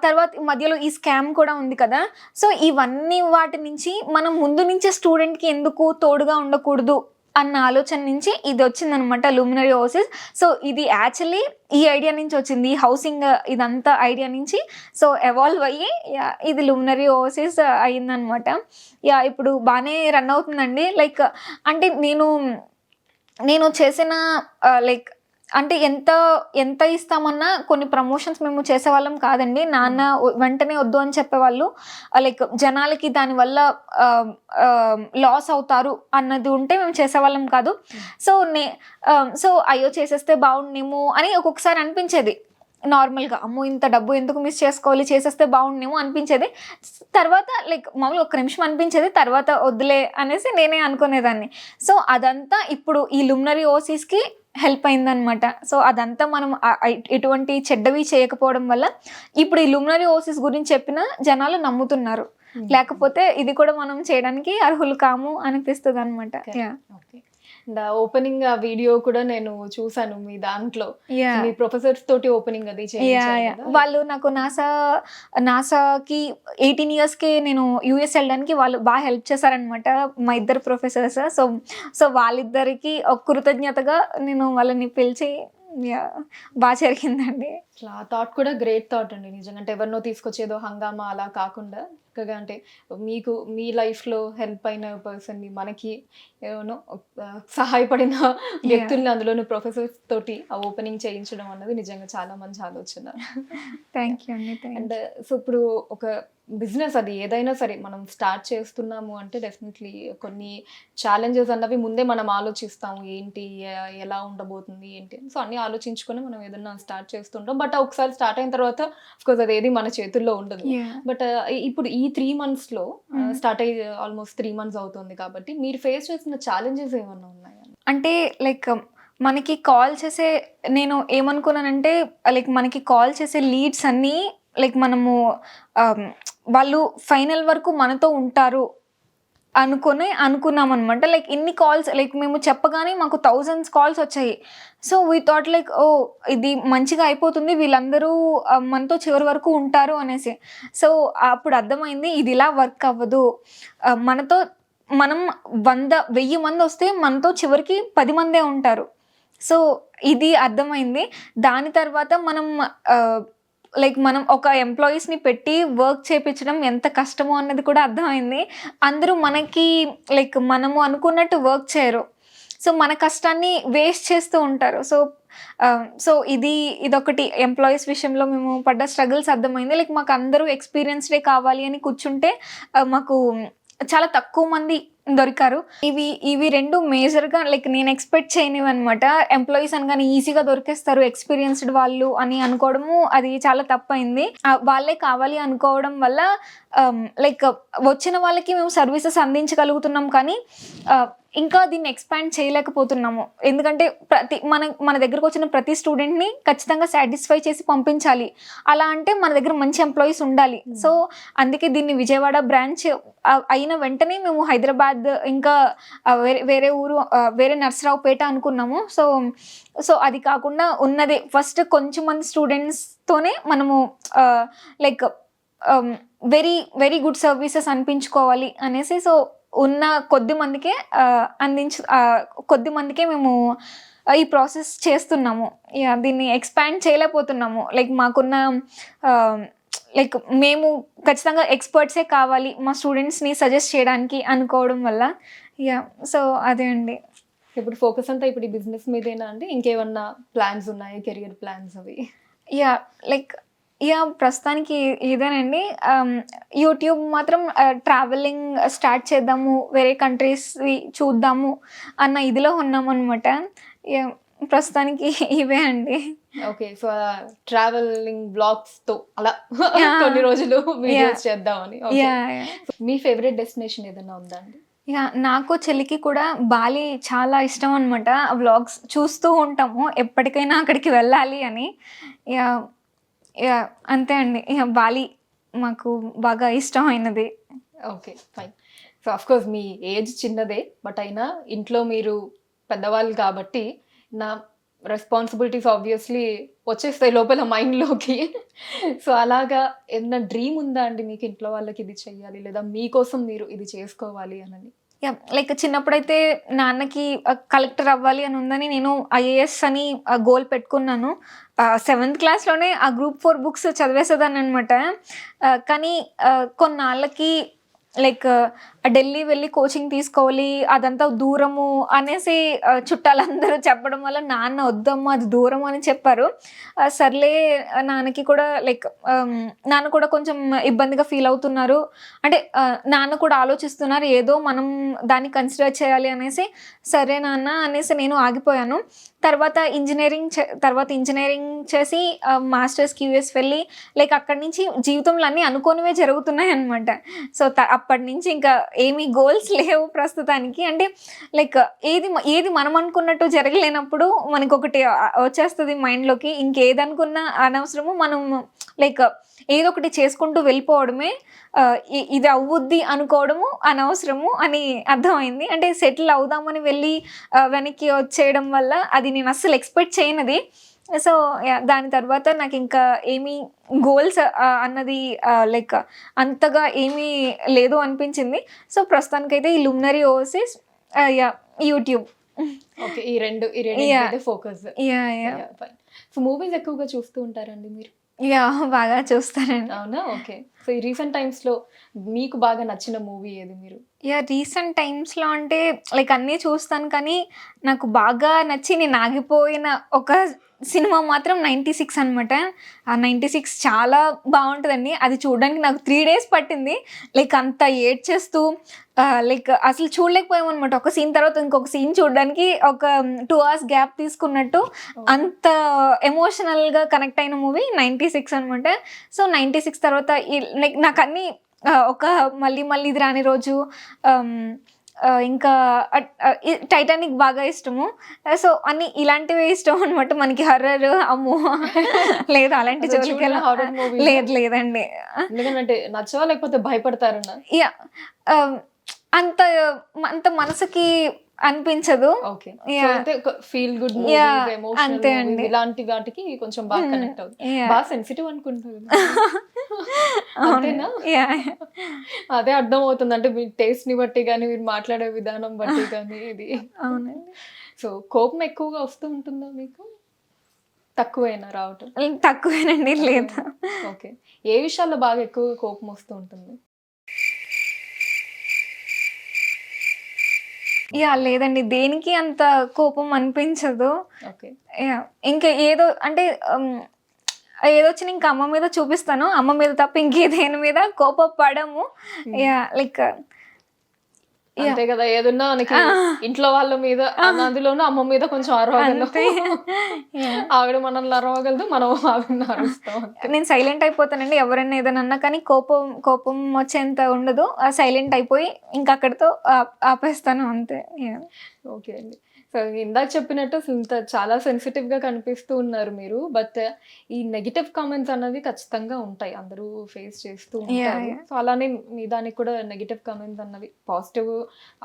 తర్వాత మధ్యలో ఈ స్కామ్ కూడా ఉంది కదా. సో ఇవన్నీ వాటి నుంచి మనం ముందు నుంచే స్టూడెంట్కి ఎందుకు తోడుగా ఉండకూడదు అన్న ఆలోచన నుంచి ఇది వచ్చిందనమాట, లుమినరీ ఓవర్సీస్. సో ఇది యాక్చువల్లీ ఈ ఐడియా నుంచి వచ్చింది, హౌసింగ్ ఇదంతా ఐడియా నుంచి. సో ఎవాల్వ్ అయ్యి ఇది లుమినరీ ఓవర్సీస్ అయ్యిందనమాట. ఇప్పుడు బాగానే రన్ అవుతుందండి. లైక్ అంటే నేను చేసిన లైక్ అంటే ఎంత ఇస్తామన్నా కొన్ని ప్రమోషన్స్ మేము చేసేవాళ్ళం కాదండి. నాన్న వెంటనే వద్దు అని చెప్పేవాళ్ళు. లైక్ జనాలకి దానివల్ల లాస్ అవుతారు అన్నది ఉంటే మేము చేసేవాళ్ళం కాదు. సో అయ్యో చేసేస్తే బాగుండేమో అని ఒక్కొక్కసారి అనిపించేది. నార్మల్గా అమ్మో ఇంత డబ్బు ఎందుకు మిస్ చేసుకోవాలి, చేసేస్తే బాగుండేమో అనిపించేది. తర్వాత లైక్ మామూలుగా 1 నిమిషం అనిపించేది, తర్వాత వద్దులే అనేసి నేనే అనుకునేదాన్ని. సో అదంతా ఇప్పుడు ఈ లుమినరీ ఓవర్సీస్కి హెల్ప్ అయిందనమాట. సో, అదంతా మనం ఎటువంటి చెడ్డవి చేయకపోవడం వల్ల ఇప్పుడు ఈ లుమినరీ ఓసిస్ గురించి చెప్పినా జనాలు నమ్ముతున్నారు. లేకపోతే ఇది కూడా మనం చేయడానికి అర్హులు కాము అనిపిస్తదనమాట. యాహ్! ఓకే. అండ్ ఓపెనింగ్ ఆ వీడియో కూడా నేను చూసాను మీ దాంట్లో. యాహ్! మీ ప్రొఫెసర్స్ తోటి ఓపెనింగ్ అది యాహ్! చేయించారు యాహ్! కదా! వాళ్ళు నాకు నాసాకి 18 ఇయర్స్‌కే నేను యూఎస్ ఎళ్ళడానికి వాళ్ళు హెల్ప్ చేశారనమాట. మా ఇద్దరు ప్రొఫెసర్స్. సో, వాళ్ళిద్దరికి ఒక కృతజ్ఞతగా నేను వాళ్ళని పిలిచి యాహ్! జరిగిందండి. అసలు ఆ థాట్ కూడా గ్రేట్ థాట్ అండి నిజంగా. అంటే ఎవరినో తీసుకొచ్చి ఏదో హంగామా అలా కాకుండా చక్కగా అంటే మీకు మీ లైఫ్‌లో హెల్ప్ అయిన పర్సన్‌ని మనకి యూనో సహాయపడిన వ్యక్తుల్ని అందులోను ప్రొఫెసర్స్ తోటి ఆ ఓపెనింగ్ చేయించడం అన్నది నిజంగా చాలా మంచి ఆలోచన. థ్యాంక్ యూ అండి. థ్యాంక్ అండ్ సో ఇప్పుడు ఒక బిజినెస్ అది ఏదైనా సరే మనం స్టార్ట్ చేస్తున్నాము అంటే డెఫినెట్లీ కొన్ని ఛాలెంజెస్ అన్నవి ముందే మనం ఆలోచిస్తాము. ఏంటి ఎలా ఉండబోతుంది ఏంటి అని. సో అన్నీ ఆలోచించుకొని మనం ఏదన్నా స్టార్ట్ చేస్తుంటాం. బట్ ఒకసారి స్టార్ట్ అయిన తర్వాత అఫ్కోర్స్ అదేది మన చేతుల్లో ఉండదు. యాహ్! బట్ ఇప్పుడు ఈ 3 మంత్స్‌లో హ్మ్. స్టార్ట్ అయ్యి ఆల్మోస్ట్ 3 మంత్స్ అవుతుంది కాబట్టి మీరు ఫేస్ చేసిన ఛాలెంజెస్ ఏమన్నా ఉన్నాయా? అంటే లైక్ మనకి కాల్ చేసే నేను ఏమనుకున్నానంటే లైక్ మనకి కాల్ చేసే లీడ్స్ అన్నీ లైక్ మనము ఆహ్, వాళ్ళు ఫైనల్ వరకు మనతో ఉంటారు అనుకున్నామనమాట. లైక్ ఇన్ని కాల్స్ లైక్ మేము చెప్పగానే మాకు థౌసండ్స్ కాల్స్ వచ్చాయి. సో, వి థాట్ లైక్ ఓహ్! ఇది మంచిగా అయిపోతుంది. వీళ్ళందరూ మనతో చివరి వరకు ఉంటారు అనేసి. సో, అప్పుడు అర్థమైంది ఇది ఇలా వర్క్ అవ్వదు. మనతో మనం 1000 మందొస్తే మనతో చివరికి 10 మందే ఉంటారు. సో, ఇది అర్థమైంది. దాని తర్వాత మనం ఆహ్, లైక్ మనం ఒక ఎంప్లాయీస్‌ని పెట్టి వర్క్ చేపిచ్చడం ఎంత కష్టమో అన్నది కూడా అర్థమైంది. అందరూ మనకి లైక్ మనము అనుకున్నట్టు వర్క్ చేయరు. సో, మన కష్టాన్ని వేస్ట్ చేస్తూ ఉంటారు. సో, ఇదొకటి ఎంప్లాయీస్ విషయంలో మేము పడ్డ స్ట్రగుల్స్ అర్థమైంది. లైక్ మాకందరూ ఎక్స్‌పీరియన్స్‌డే కావాలి అని కూర్చుంటే మాకు చాలా తక్కువ మంది దొరికారు. ఇవి 2 మేజర్‌గా లైక్ నేను ఎక్స్‌పెక్ట్ చేయనివనమాట. ఎంప్లాయీస్ అనగానే ఈజీగా దొరికేస్తారు ఎక్స్‌పీరియన్స్‌డ్ వాళ్ళు అని అనుకోవడము అది చాలా తప్పయింది. వాళ్ళే కావాలి అనుకోవడం వల్ల లైక్ వచ్చిన వాళ్ళకి మేము సర్వీసెస్ అందించగలుగుతున్నాం కానీ ఇంకా దీన్ని ఎక్స్‌పాండ్ చేయలేకపోతున్నాము. ఎందుకంటే మన దగ్గరకొచ్చిన ప్రతి స్టూడెంట్‌ని ఖచ్చితంగా సాటిస్ఫై చేసి పంపించాలి. అలా అంటే మన దగ్గర మంచి ఎంప్లాయీస్ ఉండాలి. సో, అందుకే దీన్ని విజయవాడ బ్రాంచ్ అయిన వెంటనే మేము హైదరాబాద్ ఇంకా వేరే ఊరు వేరే నర్సరావుపేట అనుకున్నాము. సో, అది కాకుండా ఉన్నదే ఫస్ట్ కొంచెం మంది స్టూడెంట్స్‌తోనే మనము like very, very good services అనిపించుకోవాలి అనేసి సో, ఉన్న కొద్ది మందికే కొద్ది మందికే మేము ఈ ప్రాసెస్ చేస్తున్నాము. యాహ్! దీన్ని ఎక్స్‌పాండ్ చేయలేకపోతున్నాము. లైక్ మాకున్న లైక్ మేము ఖచ్చితంగా ఎక్స్‌పర్ట్సే కావాలి మా స్టూడెంట్స్‌ని సజెస్ట్ చేయడానికి అనుకోవడం వల్ల. యాహ్! సో, అదే అండి. ఇప్పుడు ఫోకస్ అంతా ఇప్పుడు ఈ బిజినెస్ మీదేనా అండి? ఇంకేమన్నా ప్లాన్స్ ఉన్నాయా? కెరియర్ ప్లాన్స్ అవి? యాహ్! లైక్ ప్రస్తుతానికి ఇదేనండి. యూట్యూబ్ మాత్రం ట్రావెలింగ్ స్టార్ట్ చేద్దాము, వేరే కంట్రీస్‌వి చూద్దాము అన్న ఇదిలో ఉన్నామనమాట. యాహ్! ప్రస్తుతానికి ఇవే అండి. ఓకే. సో, ట్రావెలింగ్ వ్లాగ్స్‌తో అలా యాహ్! కొన్ని రోజులు యాహ్! వీడియోస్ చేద్దామని. ఓకే. యాహ్! యాహ్! మీ ఫేవరెట్ డెస్టినేషన్ ఏదన్నా ఉందా అండి? నాకు చెల్లికి కూడా బాలి చాలా ఇష్టం అనమాట. ఆ వ్లాగ్స్ చూస్తూ ఉంటాము. ఎప్పటికైనా అక్కడికి వెళ్ళాలి అని. యాహ్! యాహ్! అంతే అండి. బాలి మాకు బాగా ఇష్టమైనది. ఓకే. ఫైన్. సో, ఆఫ్‌కోర్స్ మీ ఏజ్ చిన్నదే. బట్ అయినా ఇంట్లో మీరు పెద్దవాళ్ళు కాబట్టి నా రెస్పాన్సిబిలిటీస్ ఆబ్వియస్‌లీ వచ్చేస్తాయి లోపల మైండ్‌లోకి. సో, అలాగా ఏదన్నా డ్రీమ్ ఉందా అండి మీకు ఇంట్లో వాళ్ళకి ఇది చెయ్యాలి లేదా మీకోసం మీరు ఇది చేసుకోవాలి అనని? లైక్ చిన్నప్పుడైతే నాన్నకి కలెక్టర్ అవ్వాలి అని ఉందని నేను ఐఏఎస్ అని గోల్ పెట్టుకున్నాను. సెవెంత్ క్లాస్‌లోనే ఆ గ్రూప్ 4 బుక్స్ చదివేసేదాన్ననమాట. కానీ కొన్నాళ్ళకి లైక్ ఢిల్లీ వెళ్ళి కోచింగ్ తీసుకోవాలి, అదంతా దూరము అనేసి చుట్టాలందరూ చెప్పడం వల్ల నాన్న వద్దమ్మా అది దూరం అని చెప్పారు. సర్లే నాన్నకి కూడా లైక్ నాన్న కూడా కొంచెం ఇబ్బందిగా ఫీల్ అవుతున్నారు. అంటే నాన్న కూడా ఆలోచిస్తున్నారు ఏదో మనం దాన్ని కన్సిడర్ చేయాలి అనేసి, సరే నాన్న అనేసి నేను ఆగిపోయాను. తర్వాత ఇంజినీరింగ్ చేసి మాస్టర్స్కి యూఎస్ వెళ్ళి లైక్ అక్కడి నుంచి జీవితంలో అన్నీ అనుకోనివే జరుగుతున్నాయి అనమాట. సో అప్పటి నుంచి ఇంకా ఏమీ గోల్స్ లేవు ప్రస్తుతానికి. అంటే లైక్ ఏది మనం అనుకున్నట్టు జరగలేనప్పుడు మనకు ఒకటి వచ్చేస్తుంది మైండ్లోకి, ఇంకేదనుకున్నా అనవసరము, మనం లైక్ ఏదో ఒకటి చేసుకుంటూ వెళ్ళిపోవడమే, ఇది అవ్వుద్ది అనుకోవడము అనవసరము అని అర్థమైంది. అంటే సెటిల్ అవుదామని వెళ్ళి వెనక్కి వచ్చేయడం వల్ల అది నేను అస్సలు ఎక్స్పెక్ట్ చేయనది. సో దాని తర్వాత నాకు ఇంకా ఏమీ గోల్స్ అన్నది లైక్ అంతగా ఏమీ లేదు అనిపించింది. సో ప్రస్తుతానికైతే ఈ లుమినరీ ఓవర్సీస్, యూట్యూబ్. ఓకే, ఈ రెండు ఫోకస్. సో మూవీస్ ఎక్కువగా చూస్తూ ఉంటారండి మీరు? బాగా చూస్తానండి. అవునా? ఓకే. సో ఈ రీసెంట్ టైమ్స్ లో మీకు బాగా నచ్చిన మూవీ ఏది మీరు? రీసెంట్ టైమ్స్లో అంటే లైక్ అన్నీ చూస్తాను, కానీ నాకు బాగా నచ్చి నేను ఆగిపోయిన ఒక సినిమా మాత్రం 96 అనమాట. ఆ 96 చాలా బాగుంటుందండి. అది చూడడానికి నాకు 3 days పట్టింది. లైక్ అంత ఏడ్చేస్తూ లైక్ అసలు చూడలేకపోయామన్నమాట. ఒక సీన్ తర్వాత ఇంకొక సీన్ చూడడానికి ఒక 2 hours గ్యాప్ తీసుకున్నట్టు అంత ఎమోషనల్గా కనెక్ట్ అయిన మూవీ 96 అనమాట. సో 96 తర్వాత లైక్ నాకు అన్నీ ఒక మళ్ళీ ఇది రాని రోజు, ఇంకా టైటానిక్ బాగా ఇష్టము. సో అన్ని ఇలాంటివి ఇష్టం అనమాట. మనకి హర్రర్ అమ్మో లేదు అలాంటి జోలికి లేదండి. ఎందుకంటే నచ్చవా లేకపోతే భయపడతారన్నా? అంత అంత మనసుకి అనిపించదు. ఫీల్ గుడ్, అంతే అండి. ఇలాంటి వాటికి కొంచెం బాగా కనెక్ట్ అవుతుంది. బాగా సెన్సిటివ్ అనుకుంటుంది. అదే అర్థం అవుతుంది. అంటే మీ టేస్ట్ ని బట్టి కానీ, మీరు మాట్లాడే విధానం బట్టి కానీ ఇది. అవునండి. సో కోపం ఎక్కువగా వస్తూ ఉంటుందా మీకు? తక్కువైనా రావటం? తక్కువేనండి, లేదా. ఓకే, ఏ విషయాల్లో బాగా ఎక్కువ కోపం వస్తూ ఉంటుంది? లేదండి, దేనికి అంత కోపం అనిపించదు. ఓకే. ఇంకా ఏదో అంటే ఏదొచ్చినా ఇంకా అమ్మ మీద చూపిస్తాను. అమ్మ మీద తప్ప ఇంకేదేని మీద కోపపడము. లైక్ అంతే కదా, ఏదన్నా మనకి ఇంట్లో వాళ్ళ మీద, అందులోనూ అమ్మ మీద కొంచెం అరవగలదు. ఆవిడ మనల్ని అరవగలదు, మనం ఆవిడని అరుస్తాం. నేను సైలెంట్ అయిపోతానండి ఎవరైనా ఏదైనా అన్నా, కానీ కోపం వచ్చేంత ఉండదు. సైలెంట్ అయిపోయి ఇంకా అక్కడితో ఆపేస్తాను అంతే. ఓకే అండి. సో ఇందాక చెప్పినట్టు చాలా సెన్సిటివ్ గా కనిపిస్తూ ఉన్నారు మీరు. బట్ ఈ నెగిటివ్ కామెంట్స్ అన్నవి ఖచ్చితంగా ఉంటాయి, అందరూ ఫేస్ చేస్తూ ఉంటారు. సో అలానే మీ దానికి కూడా నెగిటివ్ కామెంట్స్ అన్నవి, పాజిటివ్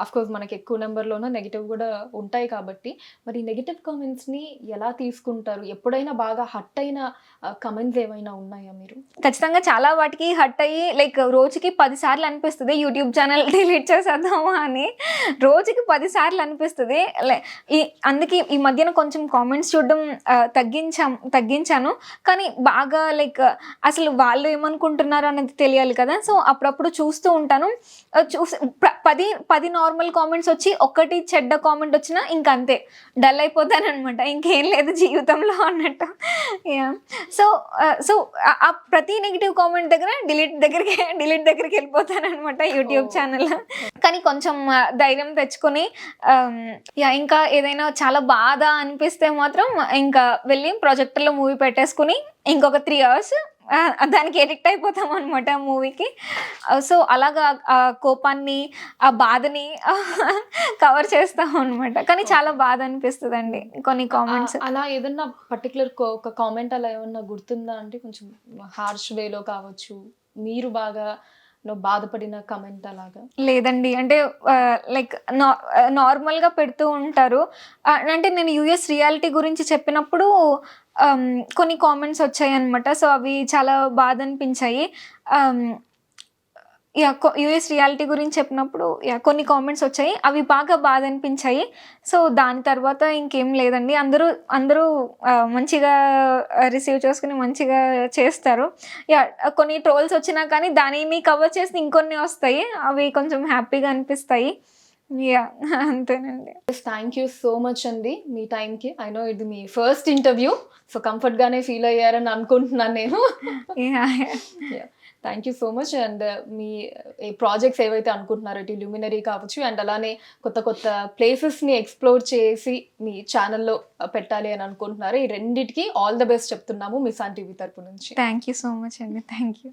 ఆఫ్ కోర్స్ మనకి ఎక్కువ నెంబర్లోనూ నెగిటివ్ కూడా ఉంటాయి. కాబట్టి మరి నెగిటివ్ కామెంట్స్ ని ఎలా తీసుకుంటారు? ఎప్పుడైనా బాగా హట్ అయిన కామెంట్స్ ఏమైనా ఉన్నాయా మీరు? ఖచ్చితంగా చాలా వాటికి హట్ అయ్యి లైక్ రోజుకి 10 సార్లు అనిపిస్తుంది యూట్యూబ్ ఛానల్ డిలీట్ చేసేద్దామా అని. రోజుకి 10 సార్లు అనిపిస్తుంది. అందుకే ఈ మధ్యన కొంచెం కామెంట్స్ చూడడం తగ్గించాను. కానీ బాగా లైక్ అసలు వాళ్ళు ఏమనుకుంటున్నారు అనేది తెలియాలి కదా. సో అప్పుడప్పుడు చూస్తూ ఉంటాను. చూసి 10 నార్మల్ కామెంట్స్ వచ్చి ఒకటి చెడ్డ కామెంట్ వచ్చినా ఇంకా అంతే, డల్ అయిపోతాను అనమాట. ఇంకేం లేదు జీవితంలో అన్నట్టు. సో ఆ ప్రతి నెగిటివ్ కామెంట్ దగ్గర డిలీట్ దగ్గరికి వెళ్ళిపోతాను అనమాట యూట్యూబ్ ఛానల్. కానీ కొంచెం ధైర్యం తెచ్చుకొని ఇంకా ఏదైనా చాలా బాధ అనిపిస్తే మాత్రం ఇంకా వెళ్ళి ప్రొజెక్టర్లో మూవీ పెట్టేసుకుని ఇంకొక 3 hours దానికి ఎడిక్ట్ అయిపోతాం అనమాట మూవీకి. సో అలాగా ఆ కోపాన్ని, ఆ బాధని కవర్ చేస్తాం అనమాట. కానీ చాలా బాధ అనిపిస్తుంది అండి కొన్ని కామెంట్స్. అలా ఏదన్నా పర్టికులర్ ఒక కామెంట్ అలా ఏమన్నా గుర్తుందా? అంటే కొంచెం హార్ష్ వేలో కావచ్చు, మీరు బాగా బాధపడిన కమెంట్ అలాగా? లేదండి, అంటే లైక్ నార్మల్గా పెడుతూ ఉంటారు. అంటే నేను యూఎస్ రియాలిటీ గురించి చెప్పినప్పుడు కొన్ని కామెంట్స్ వచ్చాయి అనమాట. సో అవి చాలా బాధ అనిపించాయి. యూఎస్ రియాలిటీ గురించి చెప్పినప్పుడు కొన్ని కామెంట్స్ వచ్చాయి, అవి బాగా బాధ అనిపించాయి. సో దాని తర్వాత ఇంకేం లేదండి, అందరూ మంచిగా రిసీవ్ చేసుకుని మంచిగా చేస్తారు. కొన్ని ట్రోల్స్ వచ్చినా కానీ దానిని కవర్ చేసి ఇంకొన్ని వస్తాయి, అవి కొంచెం హ్యాపీగా అనిపిస్తాయి. అంతేనండి. థ్యాంక్ యూ సో మచ్ అండి మీ టైంకి. ఐ నో ఇది మీ ఫస్ట్ ఇంటర్వ్యూ, సో కంఫర్ట్ గానే ఫీల్ అయ్యారని అనుకుంటున్నాను నేను. Thank you so much. And me projects ఏవైతే అనుకుంటున్నారో ఇటు ల్యూమినరీ కావచ్చు అండ్ అలానే కొత్త కొత్త ప్లేసెస్ని ఎక్స్ప్లోర్ చేసి మీ ఛానల్లో పెట్టాలి అని అనుకుంటున్నారు. ఈ రెండిటికి ఆల్ ద బెస్ట్ చెప్తున్నాము మిసాన్ టీవీ తరపు నుంచి. థ్యాంక్ యూ సో మచ్ అండి. Thank you.